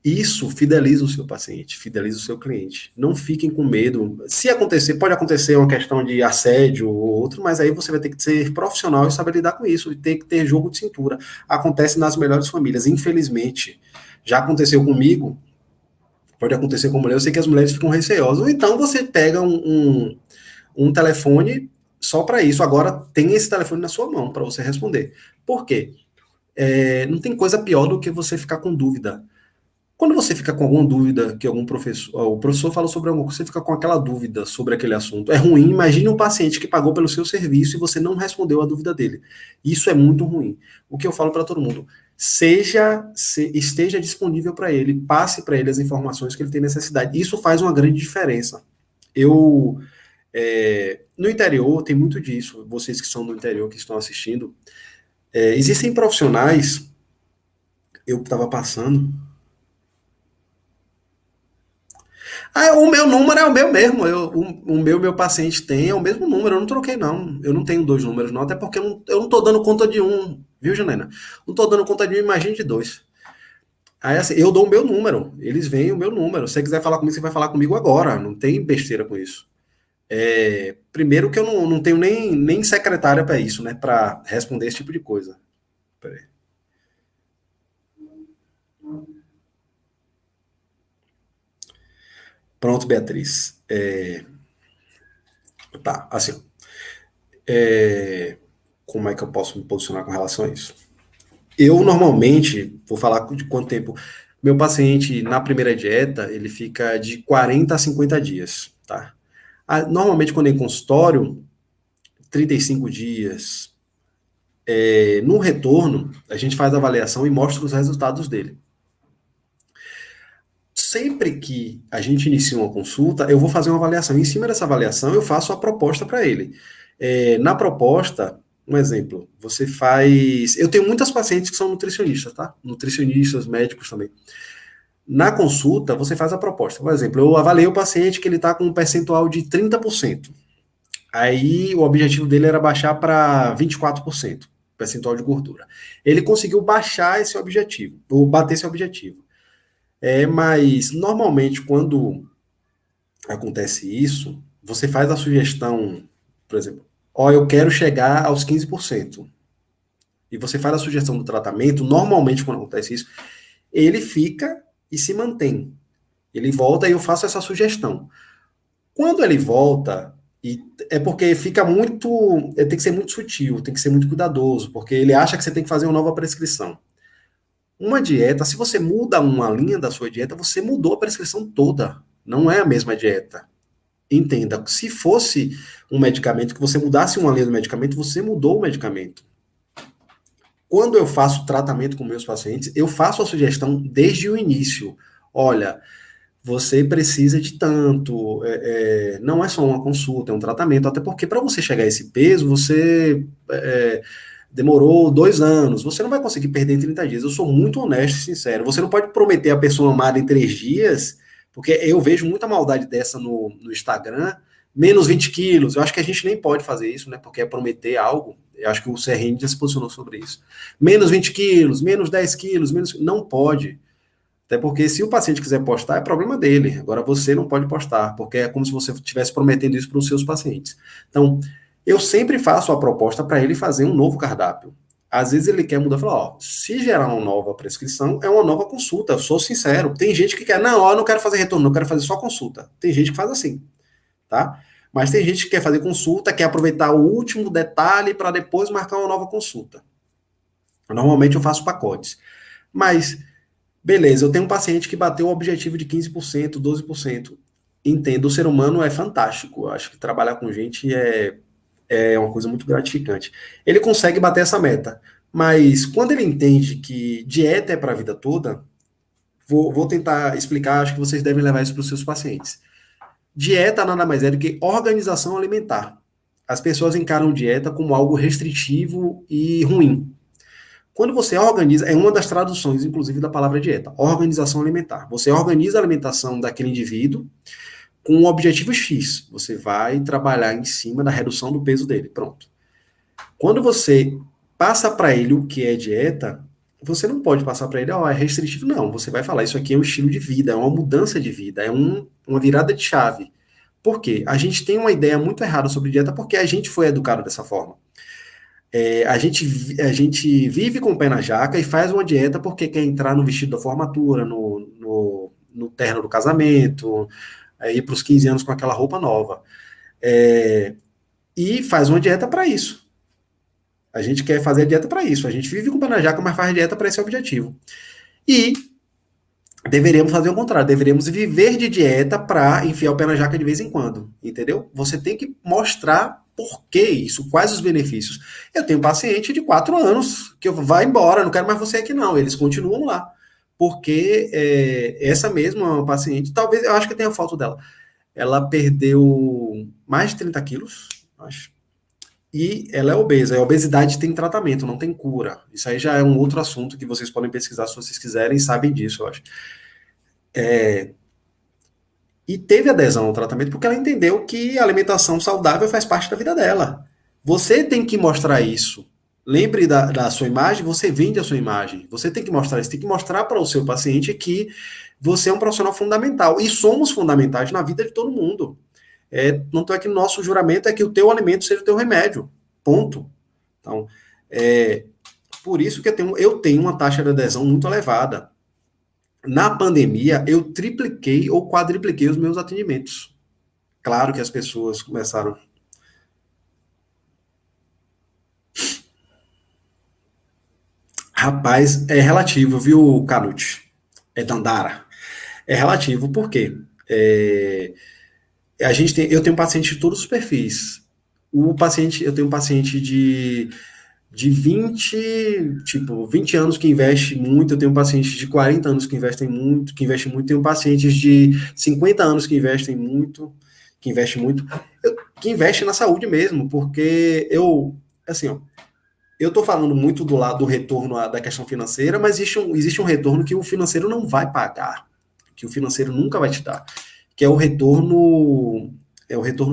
Isso fideliza o seu paciente, fideliza o seu cliente. Não fiquem com medo. Se acontecer, pode acontecer uma questão de assédio ou outro, mas aí você vai ter que ser profissional e saber lidar com isso, e ter que ter jogo de cintura. Acontece nas melhores famílias, infelizmente. Já aconteceu comigo, pode acontecer com mulher, eu sei que as mulheres ficam receosas. Ou então você pega um telefone só para isso. Agora tem esse telefone na sua mão para você responder. Por quê? Não tem coisa pior do que você ficar com dúvida. Quando você fica com alguma dúvida que algum professor, o professor fala sobre alguma coisa, você fica com aquela dúvida sobre aquele assunto. É ruim. Imagine um paciente que pagou pelo seu serviço e você não respondeu a dúvida dele. Isso é muito ruim. O que eu falo para todo mundo, esteja disponível para ele, passe para ele as informações que ele tem necessidade. Isso faz uma grande diferença. No interior tem muito disso. Vocês que são do interior, que estão assistindo, existem profissionais. Eu estava passando. O meu número é o meu mesmo. Meu paciente tem é o mesmo número. Eu não troquei, não. Eu não tenho dois números, não. Até porque eu não tô dando conta de um, viu, Janena? Não tô dando conta de um, imagine de dois. Aí, assim, eu dou o meu número. Eles veem o meu número. Se você quiser falar comigo, você vai falar comigo agora. Não tem besteira com isso. Primeiro que eu não tenho nem secretária para isso, né? Para responder esse tipo de coisa. Peraí. Pronto, Beatriz. Tá, assim. Como é que eu posso me posicionar com relação a isso? Eu, normalmente, vou falar de quanto tempo. Meu paciente, na primeira dieta, ele fica de 40 a 50 dias, tá? Normalmente, quando é em consultório, 35 dias. No retorno, a gente faz a avaliação e mostra os resultados dele. Sempre que a gente inicia uma consulta, eu vou fazer uma avaliação. Em cima dessa avaliação, eu faço a proposta para ele. Na proposta, um exemplo, você faz. Eu tenho muitas pacientes que são nutricionistas, tá? Nutricionistas, médicos também. Na consulta, você faz a proposta. Por exemplo, eu avaliei o paciente que ele está com um percentual de 30%. Aí o objetivo dele era baixar para 24%, percentual de gordura. Ele conseguiu baixar esse objetivo, ou bater esse objetivo. Mas normalmente quando acontece isso, você faz a sugestão, por exemplo, eu quero chegar aos 15%. E você faz a sugestão do tratamento, normalmente quando acontece isso, ele fica e se mantém. Ele volta e eu faço essa sugestão. Quando ele volta, é porque fica muito. Tem que ser muito sutil, tem que ser muito cuidadoso, porque ele acha que você tem que fazer uma nova prescrição. Uma dieta, se você muda uma linha da sua dieta, você mudou a prescrição toda. Não é a mesma dieta. Entenda, se fosse um medicamento, que você mudasse uma linha do medicamento, você mudou o medicamento. Quando eu faço tratamento com meus pacientes, eu faço a sugestão desde o início. Olha, você precisa de tanto, não é só uma consulta, é um tratamento, até porque para você chegar a esse peso, você demorou 2 anos, você não vai conseguir perder em 30 dias. Eu sou muito honesto e sincero. Você não pode prometer a pessoa amada em 3 dias, porque eu vejo muita maldade dessa no Instagram, menos 20 quilos. Eu acho que a gente nem pode fazer isso, né? Porque é prometer algo. Eu acho que o CRM já se posicionou sobre isso. Menos 20 quilos, menos 10 quilos, menos. Não pode. Até porque se o paciente quiser postar, é problema dele. Agora você não pode postar, porque é como se você estivesse prometendo isso para os seus pacientes. Então, eu sempre faço a proposta para ele fazer um novo cardápio. Às vezes ele quer mudar, falar, ó, se gerar uma nova prescrição, é uma nova consulta, eu sou sincero. Tem gente que quer, não, ó, eu não quero fazer retorno, eu quero fazer só consulta. Tem gente que faz assim, tá? Mas tem gente que quer fazer consulta, quer aproveitar o último detalhe para depois marcar uma nova consulta. Normalmente eu faço pacotes. Mas beleza, eu tenho um paciente que bateu o objetivo de 15%, 12%. Entendo, o ser humano é fantástico. Eu acho que trabalhar com gente é uma coisa muito gratificante. Ele consegue bater essa meta, mas quando ele entende que dieta é para a vida toda, vou tentar explicar, acho que vocês devem levar isso para os seus pacientes. Dieta nada mais é do que organização alimentar. As pessoas encaram dieta como algo restritivo e ruim. Quando você organiza, é uma das traduções, inclusive, da palavra dieta, organização alimentar. Você organiza a alimentação daquele indivíduo com um objetivo X. Você vai trabalhar em cima da redução do peso dele. Pronto. Quando você passa para ele o que é dieta, você não pode passar para ele, ó, é restritivo. Não, você vai falar, isso aqui é um estilo de vida, é uma mudança de vida, é uma virada de chave. Por quê? A gente tem uma ideia muito errada sobre dieta porque a gente foi educado dessa forma. A gente vive com o pé na jaca e faz uma dieta porque quer entrar no vestido da formatura, no terno do casamento, ir para os 15 anos com aquela roupa nova. E faz uma dieta para isso. A gente quer fazer a dieta para isso. A gente vive com o pé na jaca, mas faz a dieta para esse objetivo. E deveríamos fazer o contrário. Deveríamos viver de dieta para enfiar o pé na jaca de vez em quando. Entendeu? Você tem que mostrar por que isso, quais os benefícios. Eu tenho um paciente de 4 anos que vai embora, não quero mais você aqui não. Eles continuam lá. Porque essa mesma paciente, talvez, eu acho que tenha foto dela, ela perdeu mais de 30 quilos, acho, e ela é obesa. A obesidade tem tratamento, não tem cura. Isso aí já é um outro assunto que vocês podem pesquisar se vocês quiserem, sabem disso, eu acho. E teve adesão ao tratamento porque ela entendeu que a alimentação saudável faz parte da vida dela. Você tem que mostrar isso. Lembre da sua imagem, você vende a sua imagem. Você tem que mostrar isso, tem que mostrar para o seu paciente que você é um profissional fundamental. E somos fundamentais na vida de todo mundo. Não é que o nosso juramento é que o teu alimento seja o teu remédio. Ponto. Então, por isso que eu tenho uma taxa de adesão muito elevada. Na pandemia, eu tripliquei ou quadripliquei os meus atendimentos. Claro que as pessoas começaram. Rapaz, é relativo, viu, Canute? É Dandara. É relativo, por quê? Eu tenho paciente de todos os perfis. Eu tenho um paciente de 20 anos que investe muito, eu tenho pacientes de 40 anos que investem muito, tenho pacientes de 50 anos que investem muito, que investem na saúde mesmo, porque assim, ó, eu estou falando muito do lado do retorno da questão financeira, mas existe um retorno que o financeiro não vai pagar, que o financeiro nunca vai te dar, que é o retorno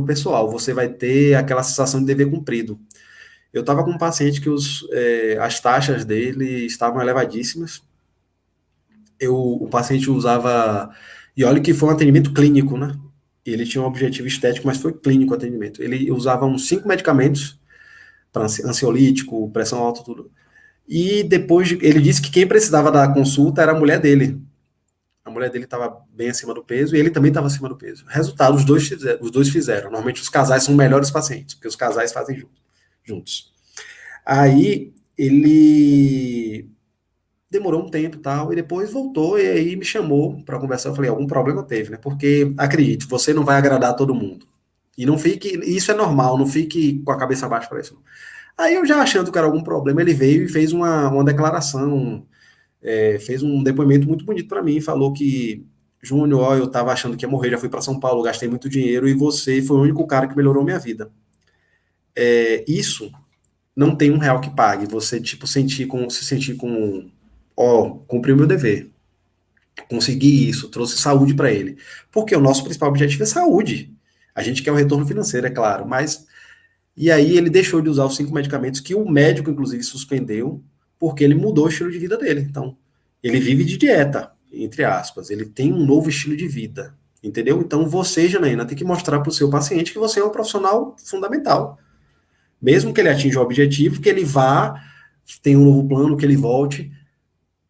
pessoal. Você vai ter aquela sensação de dever cumprido. Eu estava com um paciente que as taxas dele estavam elevadíssimas. O paciente usava. E olha que foi um atendimento clínico, né? Ele tinha um objetivo estético, mas foi clínico o atendimento. Ele usava uns 5 medicamentos, para ansiolítico, pressão alta, tudo. E depois ele disse que quem precisava da consulta era a mulher dele. A mulher dele estava bem acima do peso e ele também estava acima do peso. Resultado, os dois fizeram. Normalmente os casais são melhores pacientes, porque os casais fazem juntos. Aí ele demorou um tempo e tal, e depois voltou e aí me chamou para conversar. Eu falei, algum problema teve, né? Porque, acredite, você não vai agradar todo mundo. E não fique, isso é normal, não fique com a cabeça baixa para isso. Não. Aí eu já achando que era algum problema, ele veio e fez uma declaração, fez um depoimento muito bonito para mim, falou que, Júnior, ó, eu estava achando que ia morrer, já fui para São Paulo, gastei muito dinheiro, e você foi o único cara que melhorou minha vida. Isso não tem um real que pague. Você, tipo, se sentir como, ó, cumpri o meu dever. Consegui isso, trouxe saúde para ele. Porque o nosso principal objetivo é saúde. A gente quer o retorno financeiro, é claro, mas. E aí ele deixou de usar os 5 medicamentos que o médico, inclusive, suspendeu, porque ele mudou o estilo de vida dele. Então, ele vive de dieta, entre aspas. Ele tem um novo estilo de vida. Entendeu? Então, você, Janaína, tem que mostrar para o seu paciente que você é um profissional fundamental. Mesmo que ele atinja o objetivo, que ele vá, tenha um novo plano, que ele volte.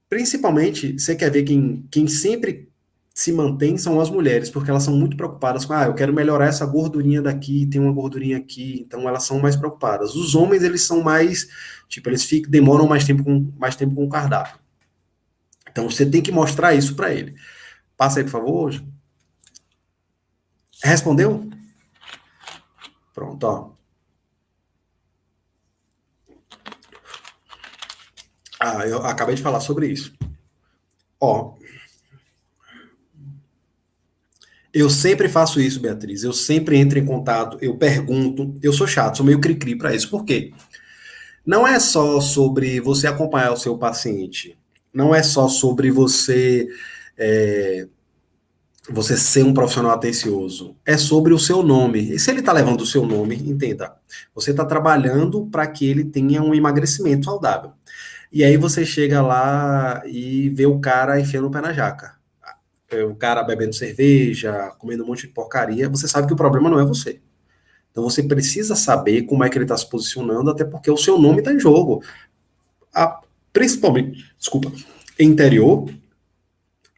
Principalmente, você quer ver quem sempre se mantém são as mulheres, porque elas são muito preocupadas com, eu quero melhorar essa gordurinha daqui, tem uma gordurinha aqui, então elas são mais preocupadas. Os homens, eles são mais, tipo, demoram mais tempo com o cardápio. Então, você tem que mostrar isso para ele. Passa aí, por favor. Respondeu? Pronto, ó. Eu acabei de falar sobre isso. Ó, eu sempre faço isso, Beatriz. Eu sempre entro em contato, eu pergunto. Eu sou chato, sou meio cri-cri para isso. Por quê? Não é só sobre você acompanhar o seu paciente. Não é só sobre você ser um profissional atencioso. É sobre o seu nome. E se ele está levando o seu nome, entenda. Você está trabalhando para que ele tenha um emagrecimento saudável. E aí você chega lá e vê o cara enfiando o pé na jaca. O cara bebendo cerveja, comendo um monte de porcaria. Você sabe que o problema não é você. Então você precisa saber como é que ele está se posicionando, até porque o seu nome está em jogo. Principalmente, desculpa, em interior,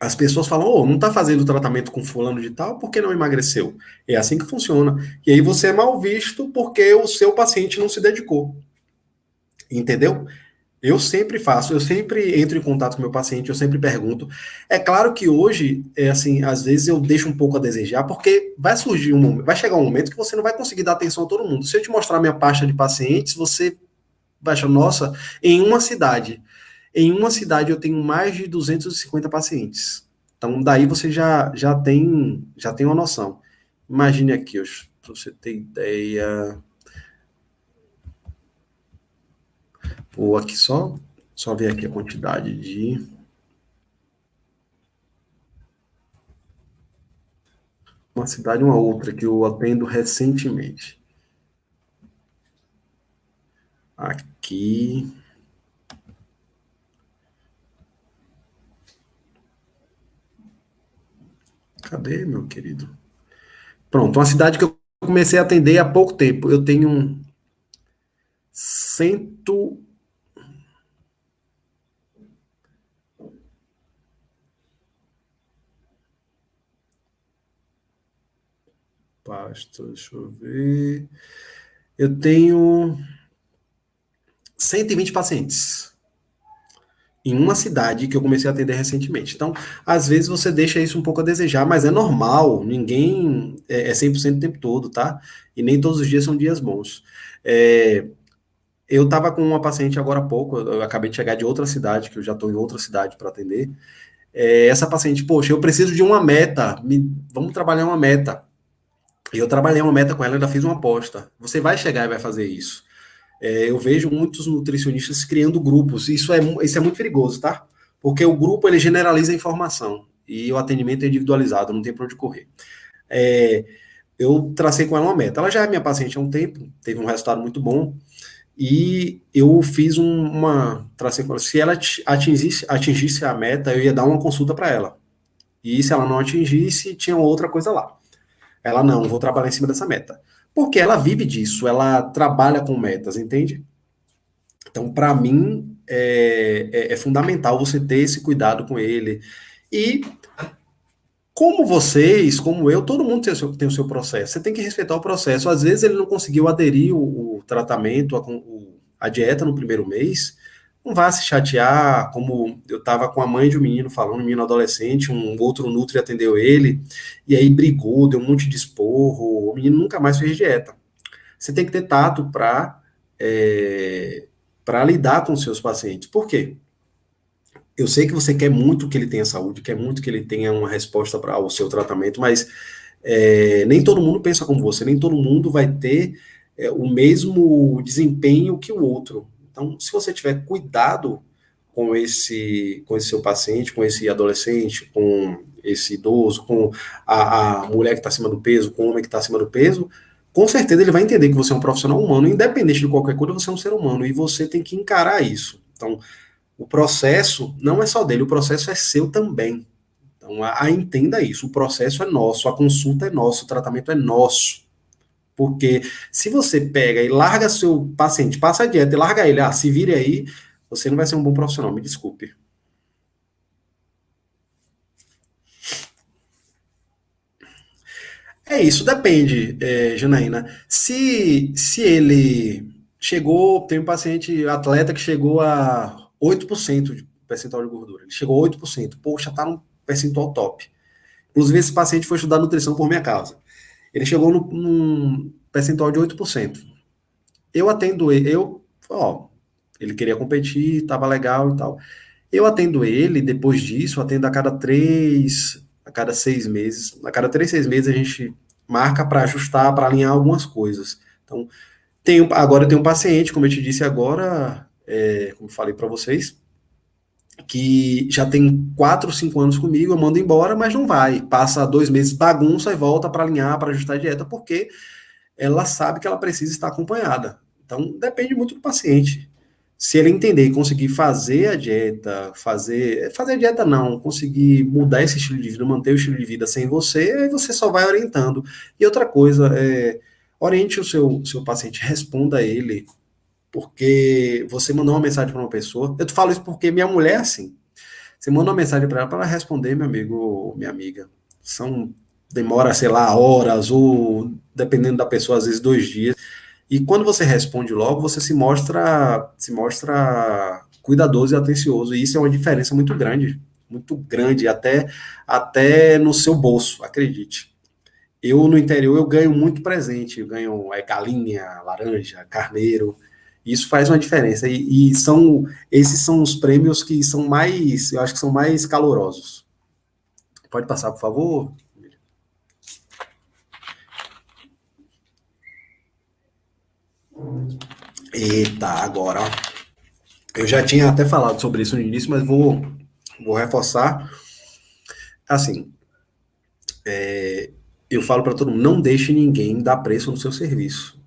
as pessoas falam, não está fazendo tratamento com fulano de tal, por que não emagreceu? É assim que funciona. E aí você é mal visto porque o seu paciente não se dedicou. Entendeu? Eu sempre faço, eu sempre entro em contato com meu paciente, eu sempre pergunto. É claro que hoje, assim, às vezes eu deixo um pouco a desejar, porque vai chegar um momento que você não vai conseguir dar atenção a todo mundo. Se eu te mostrar minha pasta de pacientes, você vai achar, nossa, em uma cidade eu tenho mais de 250 pacientes. Então, daí você já tem uma noção. Imagine aqui, para você ter ideia. Vou aqui só ver aqui a quantidade de. Uma cidade, uma outra que eu atendo recentemente. Aqui. Cadê, meu querido? Pronto, uma cidade que eu comecei a atender há pouco tempo. Eu tenho cento. Pasta, deixa eu ver. Eu tenho 120 pacientes em uma cidade que eu comecei a atender recentemente. Então, às vezes você deixa isso um pouco a desejar, mas é normal, ninguém é 100% o tempo todo, tá? E nem todos os dias são dias bons. Eu estava com uma paciente agora há pouco, eu acabei de chegar de outra cidade, que eu já estou em outra cidade para atender. Essa paciente, poxa, eu preciso de uma meta, vamos trabalhar uma meta. E eu trabalhei uma meta com ela, ainda fiz uma aposta. Você vai chegar e vai fazer isso. Eu vejo muitos nutricionistas criando grupos. Isso é muito perigoso, tá? Porque o grupo ele generaliza a informação e o atendimento é individualizado, não tem para onde correr. Eu tracei com ela uma meta. Ela já é minha paciente há um tempo, teve um resultado muito bom. E eu fiz tracei com ela. Se ela atingisse a meta, eu ia dar uma consulta para ela. E se ela não atingisse, tinha outra coisa lá. Ela não, vou trabalhar em cima dessa meta. Porque ela vive disso, ela trabalha com metas, entende? Então, para mim, é fundamental você ter esse cuidado com ele. E, como vocês, como eu, todo mundo tem o seu processo. Você tem que respeitar o processo. Às vezes ele não conseguiu aderir o tratamento, a dieta no primeiro mês. Não vá se chatear, como eu estava com a mãe de um menino falando, um menino adolescente, um outro nutri atendeu ele, e aí brigou, deu um monte de esporro, o menino nunca mais fez dieta. Você tem que ter tato para lidar com os seus pacientes. Por quê? Eu sei que você quer muito que ele tenha saúde, quer muito que ele tenha uma resposta para o seu tratamento, mas nem todo mundo pensa como você, nem todo mundo vai ter o mesmo desempenho que o outro. Então, se você tiver cuidado com esse seu paciente, com esse adolescente, com esse idoso, com a mulher que está acima do peso, com o homem que está acima do peso, com certeza ele vai entender que você é um profissional humano, independente de qualquer coisa, você é um ser humano, e você tem que encarar isso. Então, o processo não é só dele, o processo é seu também. Então, entenda isso, o processo é nosso, a consulta é nossa, o tratamento é nosso. Porque se você pega e larga seu paciente, passa a dieta e larga ele, se vire aí, você não vai ser um bom profissional, me desculpe. É isso, depende, Janaína. Se ele chegou, tem um paciente atleta que chegou a 8% de percentual de gordura. Ele chegou a 8%. Poxa, tá num percentual top. Inclusive, esse paciente foi estudar nutrição por minha causa. Ele chegou num percentual de 8%. Eu atendo ele, ele queria competir, tava legal e tal. Eu atendo ele, depois disso, atendo a cada 6 meses. A cada 3, 6 meses a gente marca para ajustar, para alinhar algumas coisas. Então, agora eu tenho um paciente, como eu te disse agora, como falei para vocês, que já tem 4, 5 anos comigo, eu mando embora, mas não vai. Passa 2 meses, bagunça e volta para alinhar, para ajustar a dieta, porque ela sabe que ela precisa estar acompanhada. Então, depende muito do paciente. Se ele entender e conseguir fazer a dieta, fazer a dieta não, conseguir mudar esse estilo de vida, manter o estilo de vida sem você, aí você só vai orientando. E outra coisa, oriente o seu paciente, responda a ele, porque você mandou uma mensagem para uma pessoa. Eu te falo isso porque minha mulher é assim. Você manda uma mensagem para ela responder, meu amigo ou minha amiga. Demora, sei lá, horas, ou dependendo da pessoa, às vezes 2 dias. E quando você responde logo, você se mostra cuidadoso e atencioso. E isso é uma diferença muito grande, até no seu bolso, acredite. Eu, no interior, eu ganho muito presente. Eu ganho galinha, laranja, carneiro. Isso faz uma diferença. Esses são os prêmios que são mais, eu acho que são mais calorosos. Pode passar, por favor? Eita, agora, ó. Eu já tinha até falado sobre isso no início, mas vou reforçar. Assim, eu falo para todo mundo, não deixe ninguém dar preço no seu serviço.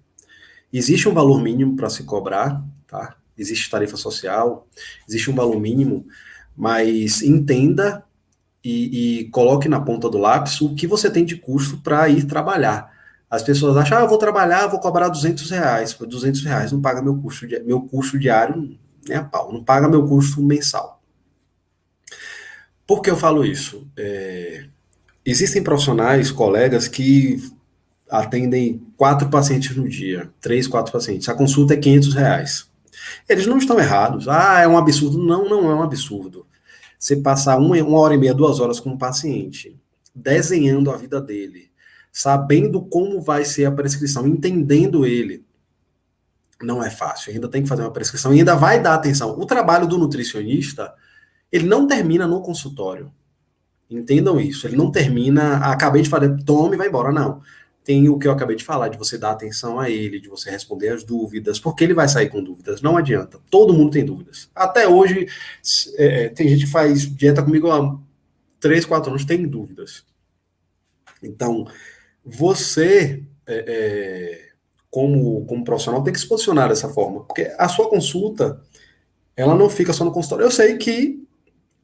Existe um valor mínimo para se cobrar, tá? Existe tarifa social, existe um valor mínimo, mas entenda e coloque na ponta do lápis o que você tem de custo para ir trabalhar. As pessoas acham, eu vou trabalhar, vou cobrar R$ 200. R$ 200 não paga meu custo diário, nem a pau, não paga meu custo mensal. Por que eu falo isso? Existem profissionais, colegas, que atendem 4 pacientes no dia, 3, 4 pacientes. A consulta é R$ 500. Eles não estão errados. É um absurdo. Não, não é um absurdo. Você passar 1 hora e meia, 2 horas com um paciente, desenhando a vida dele, sabendo como vai ser a prescrição, entendendo ele, não é fácil. Ainda tem que fazer uma prescrição e ainda vai dar atenção. O trabalho do nutricionista, ele não termina no consultório. Entendam isso. Ele não termina, acabei de falar, tome e vai embora. Não. Tem o que eu acabei de falar, de você dar atenção a ele, de você responder as dúvidas, porque ele vai sair com dúvidas. Não adianta. Todo mundo tem dúvidas. Até hoje, tem gente que faz dieta comigo há 3, 4 anos, tem dúvidas. Então, você, como profissional, tem que se posicionar dessa forma, porque a sua consulta, ela não fica só no consultório. Eu sei que,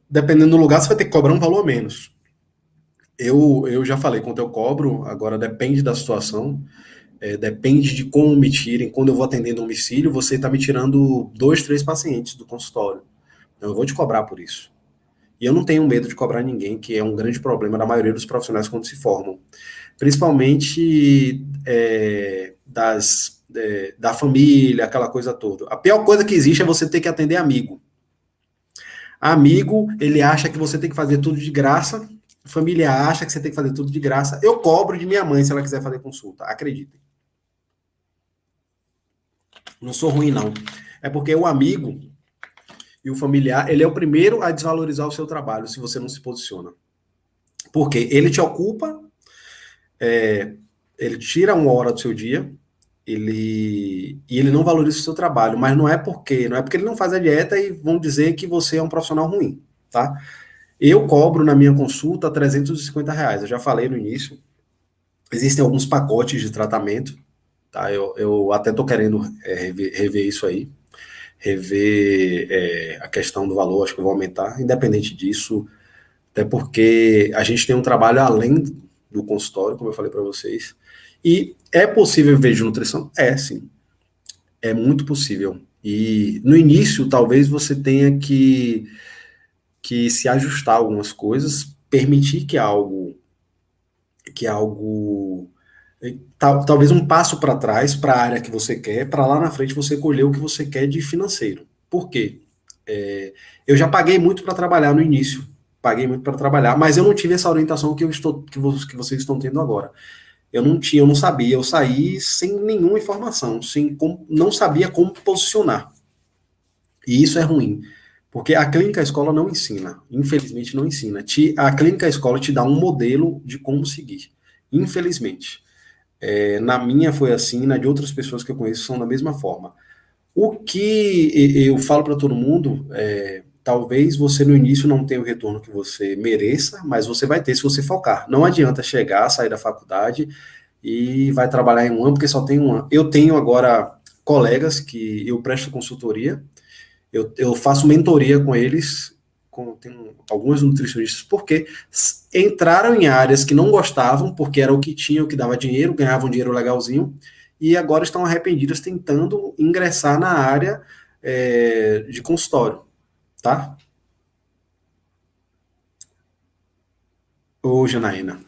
dependendo do lugar, você vai ter que cobrar um valor a menos. Eu já falei quanto eu cobro, agora depende da situação, depende de como me tirem. Quando eu vou atender no domicílio, você está me tirando 2, 3 pacientes do consultório. Então eu vou te cobrar por isso. E eu não tenho medo de cobrar ninguém, que é um grande problema da maioria dos profissionais quando se formam. Principalmente da família, aquela coisa toda. A pior coisa que existe é você ter que atender amigo. Amigo, ele acha que você tem que fazer tudo de graça, família acha que você tem que fazer tudo de graça. Eu cobro de minha mãe se ela quiser fazer consulta, acreditem. Não sou ruim, não. É porque o amigo e o familiar, ele é o primeiro a desvalorizar o seu trabalho se você não se posiciona. Porque ele te ocupa, ele tira 1 hora do seu dia ele não valoriza o seu trabalho, mas não é porque ele não faz a dieta e vão dizer que você é um profissional ruim, tá? Eu cobro na minha consulta R$ 350, eu já falei no início. Existem alguns pacotes de tratamento, tá? Eu até tô querendo rever isso aí, rever a questão do valor, acho que eu vou aumentar, independente disso, até porque a gente tem um trabalho além do consultório, como eu falei para vocês. E é possível viver de nutrição? É, sim. É muito possível. E no início, talvez você tenha que se ajustar a algumas coisas, permitir que algo talvez um passo para trás para a área que você quer, para lá na frente você colher o que você quer de financeiro. Por quê? Eu já paguei muito para trabalhar no início, paguei muito para trabalhar, mas eu não tive essa orientação que vocês estão tendo agora. Eu não tinha, eu não sabia, eu saí sem nenhuma informação, não sabia como posicionar. E isso é ruim, porque a clínica escola não ensina, infelizmente não ensina. A clínica escola te dá um modelo de como seguir, infelizmente. Na minha foi assim, na de outras pessoas que eu conheço são da mesma forma. O que eu falo para todo mundo talvez você no início não tenha o retorno que você mereça, mas você vai ter se você focar. Não adianta chegar, sair da faculdade e vai trabalhar em um ano, porque só tem um ano. Eu tenho agora colegas que eu presto consultoria, eu faço mentoria com eles, tem alguns nutricionistas, porque entraram em áreas que não gostavam, porque era o que tinha, o que dava dinheiro, ganhavam dinheiro legalzinho, e agora estão arrependidas tentando ingressar na área de consultório, tá? Ô, Janaína.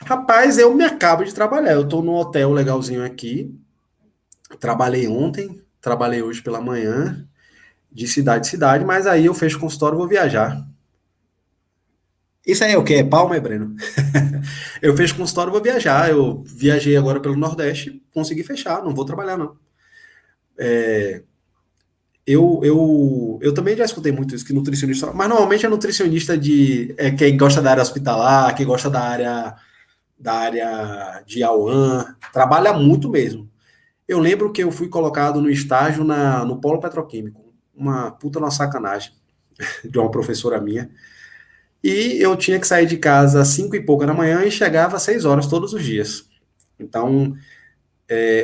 Rapaz, eu me acabo de trabalhar, eu tô num hotel legalzinho aqui, trabalhei ontem, trabalhei hoje pela manhã, de cidade em cidade, mas aí eu fecho o consultório e vou viajar. Isso aí é o quê? É palma, é, Breno? Eu fecho consultório e vou viajar. Eu viajei agora pelo Nordeste, consegui fechar, não vou trabalhar, não. Eu também já escutei muito isso, que nutricionista, mas normalmente é nutricionista quem gosta da área hospitalar, quem gosta da área de Auan, trabalha muito mesmo. Eu lembro que eu fui colocado no estágio no polo petroquímico, uma puta na sacanagem de uma professora minha. E eu tinha que sair de casa às 5 e pouca da manhã e chegava às 6 horas todos os dias. Então,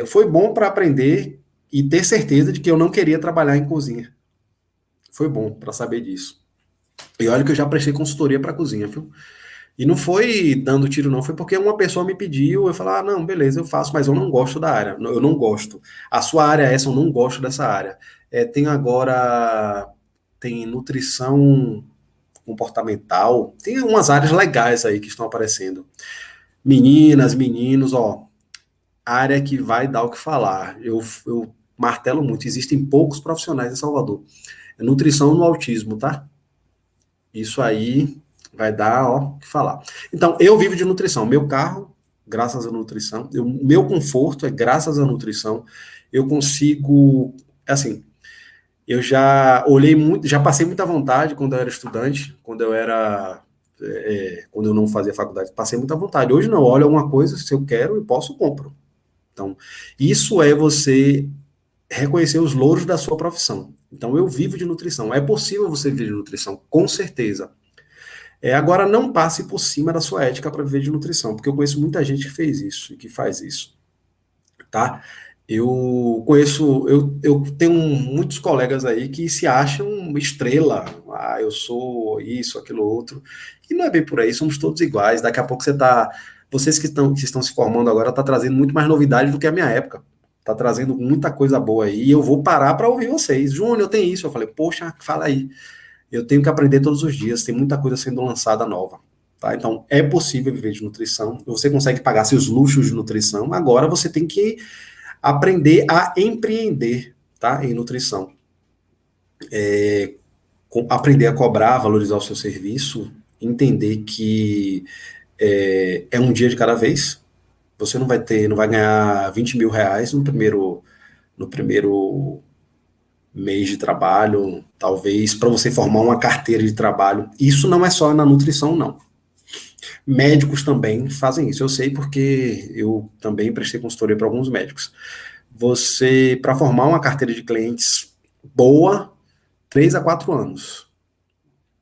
foi bom para aprender e ter certeza de que eu não queria trabalhar em cozinha. Foi bom para saber disso. E olha que eu já prestei consultoria para cozinha, viu? E não foi dando tiro, não, foi porque uma pessoa me pediu, eu falei, ah, não, beleza, eu faço, mas eu não gosto da área, eu não gosto. A sua área é essa, eu não gosto dessa área. Tem nutrição comportamental, tem umas áreas legais aí que estão aparecendo. Meninas, meninos, ó, área que vai dar o que falar. Eu martelo muito, existem poucos profissionais em Salvador. É nutrição no autismo, tá? Isso aí vai dar, ó, o que falar. Então, eu vivo de nutrição. Meu carro, graças à nutrição. Meu conforto é graças à nutrição. Eu consigo, assim, eu já olhei muito, já passei muita vontade quando eu era estudante, quando eu não fazia faculdade, passei muita vontade. Hoje não, olha alguma coisa, se eu quero, eu posso, compro. Então, isso é você reconhecer os louros da sua profissão. Então, eu vivo de nutrição. É possível você viver de nutrição, com certeza. Agora, não passe por cima da sua ética para viver de nutrição, porque eu conheço muita gente que fez isso e que faz isso, tá? Eu tenho muitos colegas aí que se acham estrela. Ah, eu sou isso, aquilo, outro. E não é bem por aí, somos todos iguais. Daqui a pouco vocês que estão se formando agora, tá trazendo muito mais novidade do que a minha época. Tá trazendo muita coisa boa aí. E eu vou parar para ouvir vocês. Júnior, eu tenho isso. Eu falei, poxa, fala aí. Eu tenho que aprender todos os dias. Tem muita coisa sendo lançada nova. Tá? Então, é possível viver de nutrição. Você consegue pagar seus luxos de nutrição. Agora você tem que aprender a empreender, tá? Em nutrição. Aprender a cobrar, valorizar o seu serviço, entender que é um dia de cada vez. Você não vai ganhar R$ 20.000 no primeiro mês de trabalho, talvez para você formar uma carteira de trabalho. Isso não é só na nutrição, não. Médicos também fazem isso. Eu sei porque eu também prestei consultoria para alguns médicos. Você, para formar uma carteira de clientes boa, 3 a 4 anos.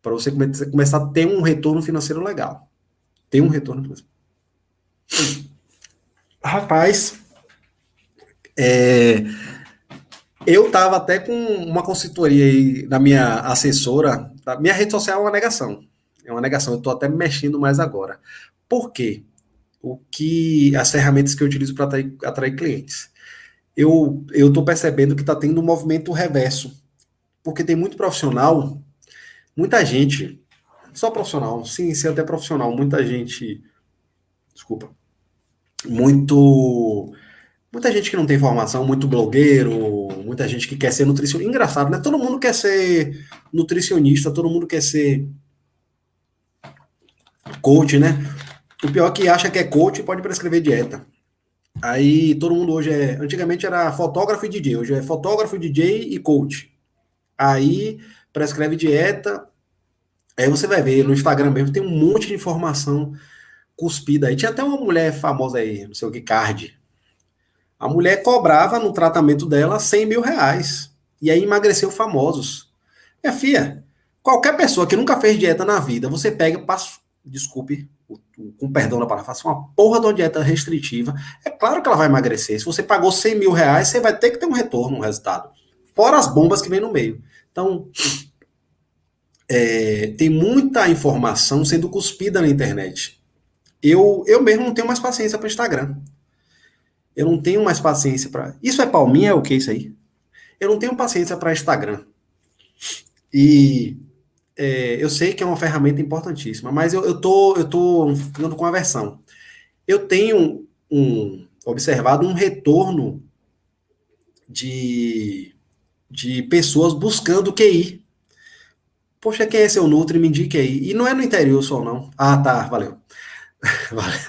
Para você começar a ter um retorno financeiro legal. Ter um retorno financeiro. Rapaz, eu estava até com uma consultoria aí da minha assessora. Minha rede social é uma negação. É uma negação. Eu estou até me mexendo mais agora. Por quê? As ferramentas que eu utilizo para atrair clientes. Eu estou percebendo que está tendo um movimento reverso. Porque tem muito profissional, muita gente, só profissional, sim, até profissional, muita gente, desculpa, muito muita gente que não tem formação, muito blogueiro, muita gente que quer ser nutricionista. Engraçado, né? Todo mundo quer ser nutricionista, todo mundo quer ser coach, né? O pior é que acha que é coach e pode prescrever dieta. Aí todo mundo hoje é. Antigamente era fotógrafo e DJ, hoje é fotógrafo, DJ e coach. Aí prescreve dieta. Aí você vai ver no Instagram mesmo, tem um monte de informação cuspida aí. Tinha até uma mulher famosa aí, não sei o que, Card. A mulher cobrava no tratamento dela R$ 100.000. E aí emagreceu famosos. Minha filha, qualquer pessoa que nunca fez dieta na vida, você pega, passa, desculpe, com perdão da palavra, faça uma porra de uma dieta restritiva. É claro que ela vai emagrecer. Se você pagou R$ 100.000, você vai ter que ter um retorno, um resultado. Fora as bombas que vem no meio. Então, tem muita informação sendo cuspida na internet. Eu mesmo não tenho mais paciência para o Instagram. Eu não tenho mais paciência para. Isso é palminha? É o que isso aí? Eu não tenho paciência para Instagram. E eu sei que é uma ferramenta importantíssima, mas eu tô ficando com aversão. Eu tenho observado um retorno de, de pessoas buscando QI. Poxa, quem é seu Nutri? Me indique aí. E não é no interior só, não. Ah, tá, valeu. Valeu.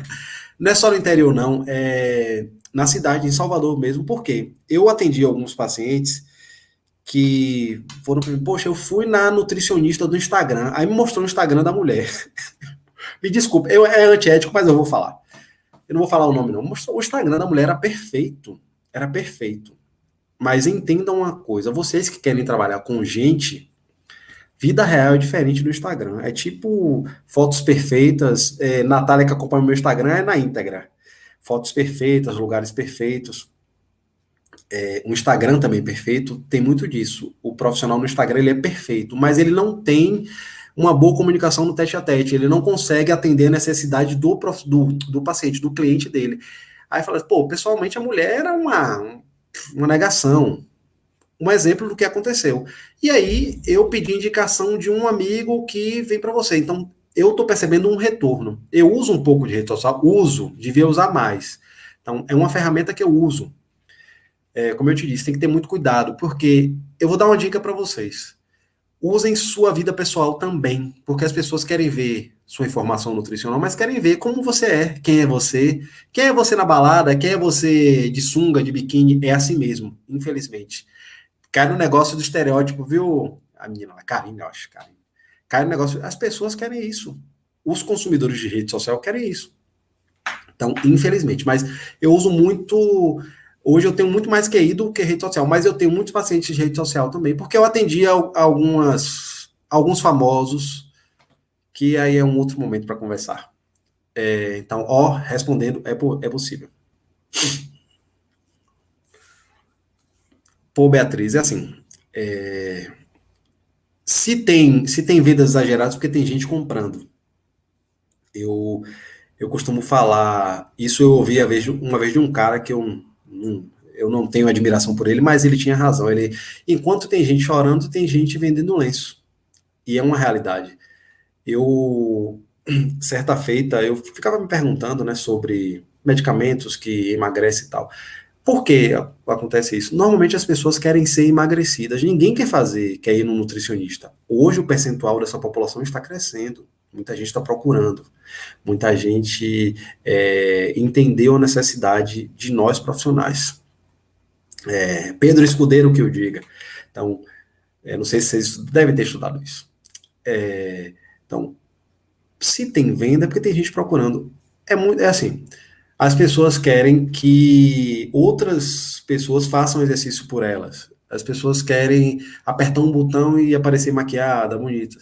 Não é só no interior, não. É na cidade, em Salvador mesmo. Por quê? Eu atendi alguns pacientes que foram para mim, poxa, eu fui na nutricionista do Instagram, aí me mostrou o Instagram da mulher. Me desculpa, é antiético, mas eu vou falar. Eu não vou falar o nome, não. Mostrou o Instagram da mulher era perfeito. Era perfeito. Mas entendam uma coisa, vocês que querem trabalhar com gente, vida real é diferente do Instagram. É tipo fotos perfeitas. Natália, que acompanha o meu Instagram, é na íntegra. Fotos perfeitas, lugares perfeitos. O Instagram também perfeito, tem muito disso. O profissional no Instagram ele é perfeito, mas ele não tem uma boa comunicação no tete a tete, ele não consegue atender a necessidade do paciente, do cliente dele. Aí fala, pô, pessoalmente a mulher era uma negação, um exemplo do que aconteceu. E aí eu pedi indicação de um amigo que vem para você. Então eu estou percebendo um retorno. Eu uso um pouco de rede social, devia usar mais. Então é uma ferramenta que eu uso. Como eu te disse, tem que ter muito cuidado, porque eu vou dar uma dica para vocês. Usem sua vida pessoal também, porque as pessoas querem ver sua informação nutricional, mas querem ver como você é, quem é você na balada, quem é você de sunga, de biquíni, é assim mesmo, infelizmente. Cai no negócio do estereótipo, viu? A menina, a Karine, eu acho, Karine. Cai no negócio, as pessoas querem isso. Os consumidores de rede social querem isso. Então, infelizmente, mas eu uso muito. Hoje eu tenho muito mais QI do que rede social, mas eu tenho muitos pacientes de rede social também, porque eu atendi alguns famosos, que aí é um outro momento para conversar. Então, respondendo, é possível. Pô, Beatriz, é assim. Se tem vendas exageradas, porque tem gente comprando. Eu, eu costumo falar, isso eu ouvi uma vez de um cara que eu não tenho admiração por ele, mas ele tinha razão. Enquanto tem gente chorando, tem gente vendendo lenço. E é uma realidade. Eu, certa feita, eu ficava me perguntando, né, sobre medicamentos que emagrecem e tal. Por que acontece isso? Normalmente as pessoas querem ser emagrecidas, ninguém quer ir no nutricionista. Hoje o percentual dessa população está crescendo, muita gente está procurando, muita gente entendeu a necessidade de nós profissionais. Pedro Escudeiro que eu diga. Então, não sei se vocês devem ter estudado isso. Então, Se tem venda, é porque tem gente procurando. É assim, as pessoas querem que outras pessoas façam exercício por elas. As pessoas querem apertar um botão e aparecer maquiada, bonita.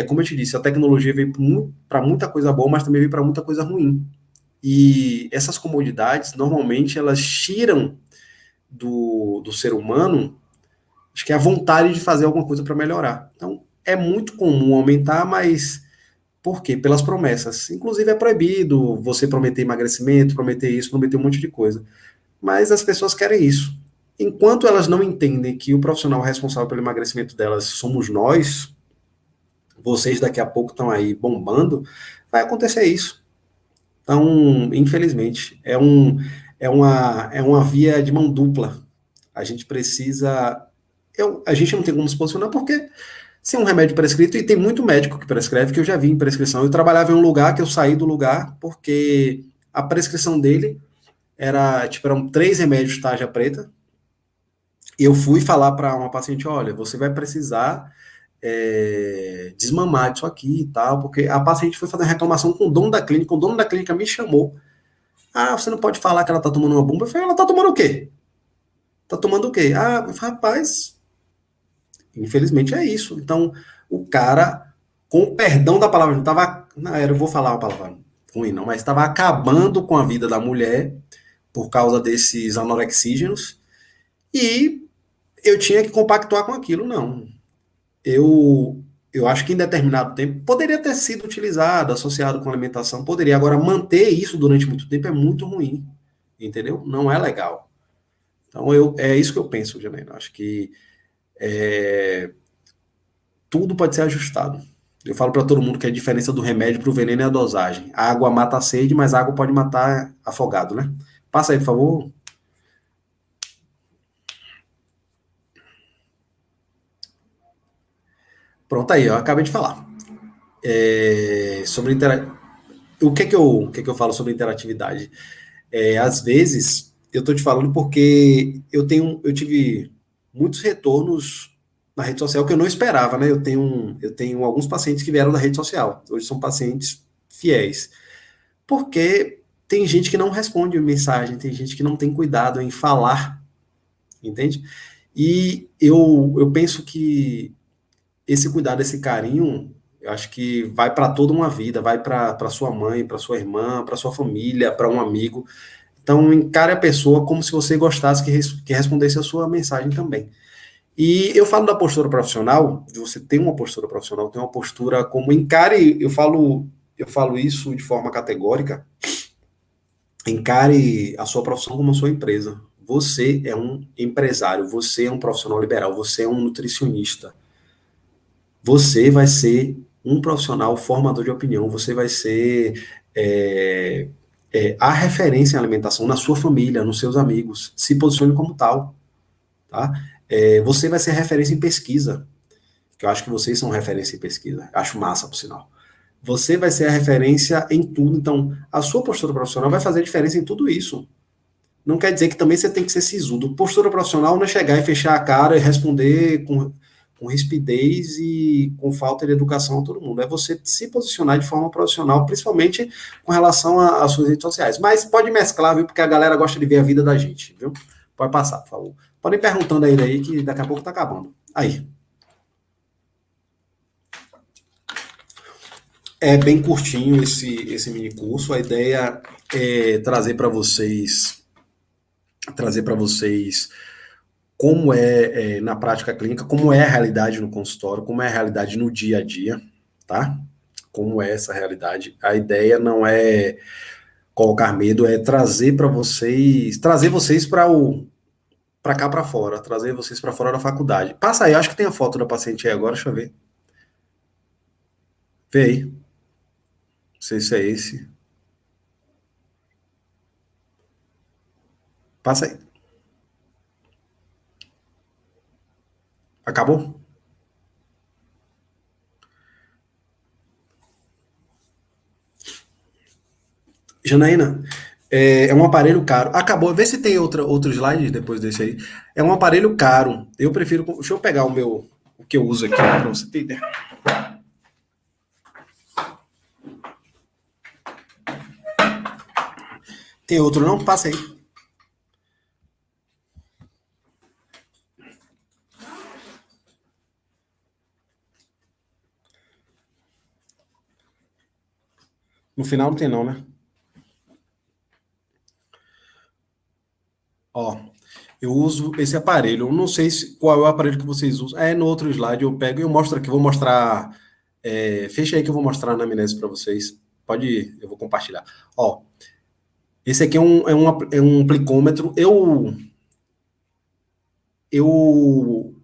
Como eu te disse, a tecnologia veio para muita coisa boa, mas também veio para muita coisa ruim. E essas comodidades, normalmente, elas tiram do ser humano, acho que é a vontade de fazer alguma coisa para melhorar. Então, é muito comum aumentar, mas por quê? Pelas promessas. Inclusive, é proibido você prometer emagrecimento, prometer isso, prometer um monte de coisa. Mas as pessoas querem isso. Enquanto elas não entendem que o profissional responsável pelo emagrecimento delas somos nós, vocês daqui a pouco estão aí bombando, vai acontecer isso. Então, infelizmente, é uma via de mão dupla. A gente precisa. A gente não tem como se posicionar porque se é um remédio prescrito, e tem muito médico que prescreve, que eu já vi em prescrição. Eu trabalhava em um lugar que eu saí do lugar porque a prescrição dele era, tipo, eram 3 remédios tarja preta, e eu fui falar para uma paciente, olha, você vai precisar desmamar disso aqui e tal, porque a paciente foi fazer uma reclamação com o dono da clínica me chamou. Ah, você não pode falar que ela tá tomando uma bomba. Eu falei, ela tá tomando o quê? Tá tomando o quê? Ah, eu falei, rapaz, infelizmente é isso. Então, o cara, com o perdão da palavra, não tava. Não, eu vou falar uma palavra ruim, não, mas estava acabando com a vida da mulher por causa desses anorexígenos e eu tinha que compactuar com aquilo, não. Eu acho que em determinado tempo poderia ter sido utilizado, associado com alimentação, poderia. Agora, manter isso durante muito tempo é muito ruim, entendeu? Não é legal. Então, é isso que eu penso, Janaína. Acho que tudo pode ser ajustado. Eu falo para todo mundo que a diferença do remédio para o veneno é a dosagem. A água mata a sede, mas a água pode matar afogado, né? Passa aí, por favor. Pronto aí, eu acabei de falar. Sobre o que é que eu falo sobre interatividade? Às vezes, eu estou te falando porque eu tive muitos retornos na rede social que eu não esperava, né? Eu tenho alguns pacientes que vieram da rede social. Hoje são pacientes fiéis. Porque tem gente que não responde mensagem, tem gente que não tem cuidado em falar, entende? E eu penso que esse cuidado, esse carinho, eu acho que vai para toda uma vida, vai para sua mãe, para sua irmã, para sua família, para um amigo. Então, encare a pessoa como se você gostasse que respondesse a sua mensagem também. E eu falo da postura profissional, de você ter uma postura profissional, ter uma postura como encare, eu falo isso de forma categórica, encare a sua profissão como a sua empresa. Você é um empresário, você é um profissional liberal, você é um nutricionista. Você vai ser um profissional formador de opinião, você vai ser a referência em alimentação na sua família, nos seus amigos. Se posicione como tal, tá? Você vai ser referência em pesquisa, que eu acho que vocês são referência em pesquisa. Acho massa, por sinal. Você vai ser a referência em tudo. Então, a sua postura profissional vai fazer diferença em tudo isso. Não quer dizer que também você tem que ser sisudo. Postura profissional não é chegar e fechar a cara e responder com rispidez e com falta de educação a todo mundo. É você se posicionar de forma profissional, principalmente com relação às suas redes sociais. Mas pode mesclar, viu? Porque a galera gosta de ver a vida da gente, viu? Pode passar, por favor. Podem ir perguntando aí daí, que daqui a pouco tá acabando. Aí. É bem curtinho esse mini curso. A ideia é trazer para vocês como na prática clínica, como é a realidade no consultório, como é a realidade no dia a dia, tá? Como é essa realidade. A ideia não é colocar medo, é trazer vocês para cá para fora, trazer vocês para fora da faculdade. Passa aí, acho que tem a foto da paciente aí agora, deixa eu ver. Vê aí. Não sei se é esse. Passa aí. Acabou? Janaína, é um aparelho caro. Acabou. Vê se tem outro slide depois desse aí. É um aparelho caro. Eu prefiro. Deixa eu pegar o que eu uso aqui para você ter ideia. Tem outro não? Passa aí. No final não tem não, né? Ó, eu uso esse aparelho. Eu não sei qual é o aparelho que vocês usam. É, no outro slide eu pego e eu mostro aqui. Vou mostrar. Fecha aí que eu vou mostrar na anamnese para vocês. Pode ir, eu vou compartilhar. Ó, esse aqui é um plicômetro.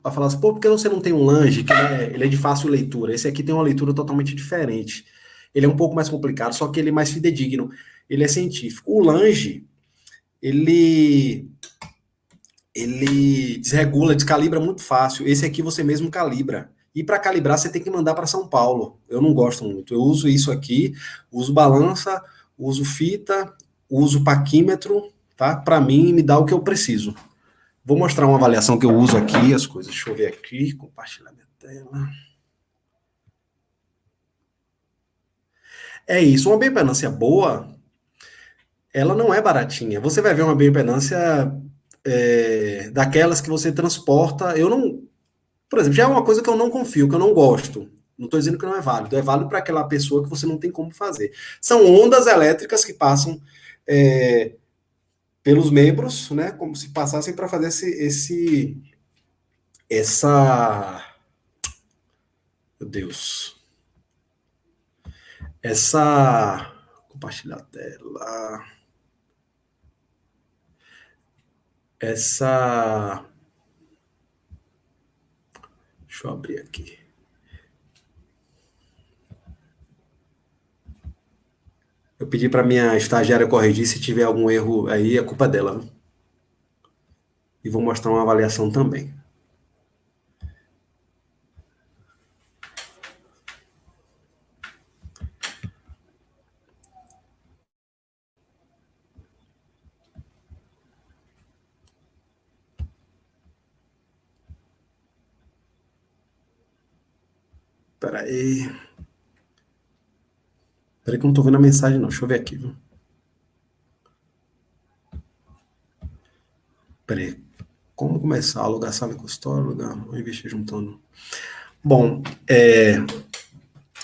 A falar assim, pô, por que você não tem um Lange, que ele é de fácil leitura? Esse aqui tem uma leitura totalmente diferente. Ele é um pouco mais complicado, só que ele é mais fidedigno. Ele é científico. O Lange, ele ele desregula, descalibra muito fácil. Esse aqui você mesmo calibra. E para calibrar, você tem que mandar para São Paulo. Eu não gosto muito. Eu uso isso aqui, uso balança, uso fita, uso paquímetro, tá? Para mim, me dá o que eu preciso. Vou mostrar uma avaliação que eu uso aqui, as coisas. Deixa eu ver aqui, compartilhar minha tela. É isso, uma bioimpedância boa, ela não é baratinha. Você vai ver uma bioimpedância daquelas que você transporta. Eu não, Por exemplo, já é uma coisa que eu não confio, que eu não gosto. Não estou dizendo que não é válido. É válido para aquela pessoa que você não tem como fazer. São ondas elétricas que passam é, pelos membros, né? Como se passassem para fazer essa. Meu Deus. Essa. Compartilhar a tela. Essa. Deixa eu abrir aqui. Eu pedi para minha estagiária corrigir se tiver algum erro aí, é culpa dela. Viu? E vou mostrar uma avaliação também. Espera aí. Espera aí que eu não estou vendo a mensagem, não. Deixa eu ver aqui. Viu? Peraí. Como começar? Alugar sala e consultório, alugar, ou investir juntando? Bom,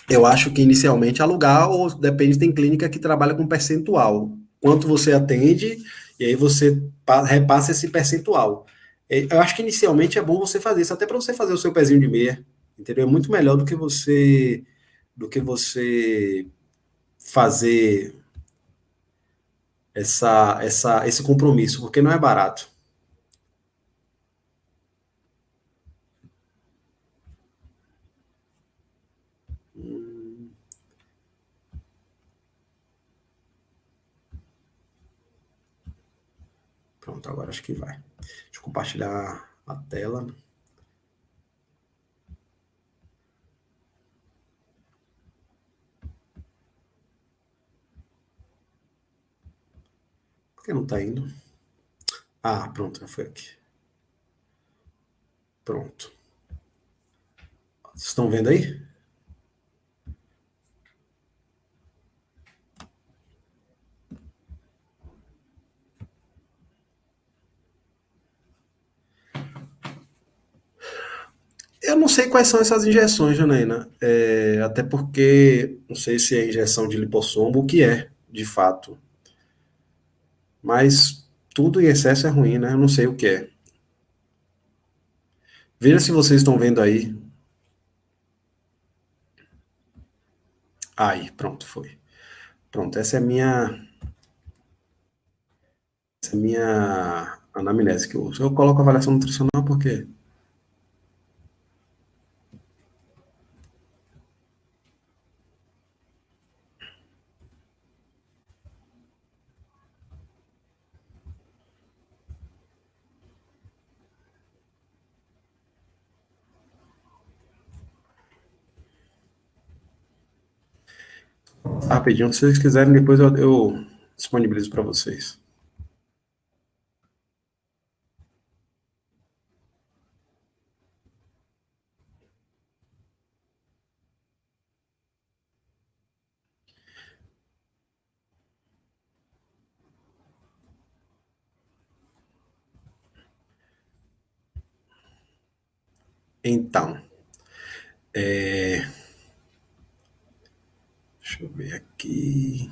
eu acho que inicialmente alugar, ou depende, tem clínica que trabalha com percentual. Quanto você atende, e aí você repassa esse percentual. Eu acho que inicialmente é bom você fazer isso, até para você fazer o seu pezinho de meia, entendeu? É muito melhor do que você fazer esse compromisso, porque não é barato. Pronto, agora acho que vai. Deixa eu compartilhar a tela. Por que não está indo? Ah, pronto, já foi aqui. Pronto. Vocês estão vendo aí? Eu não sei quais são essas injeções, Janaína. Até porque não sei se é injeção de lipossoma, o que é, de fato. Mas tudo em excesso é ruim, né? Eu não sei o que é. Veja se vocês estão vendo aí. Aí, pronto, foi. Pronto, essa é a minha anamnese que eu uso. Eu coloco avaliação nutricional porque. Rapidinho, se vocês quiserem, depois eu disponibilizo para vocês. Então, deixa eu ver aqui.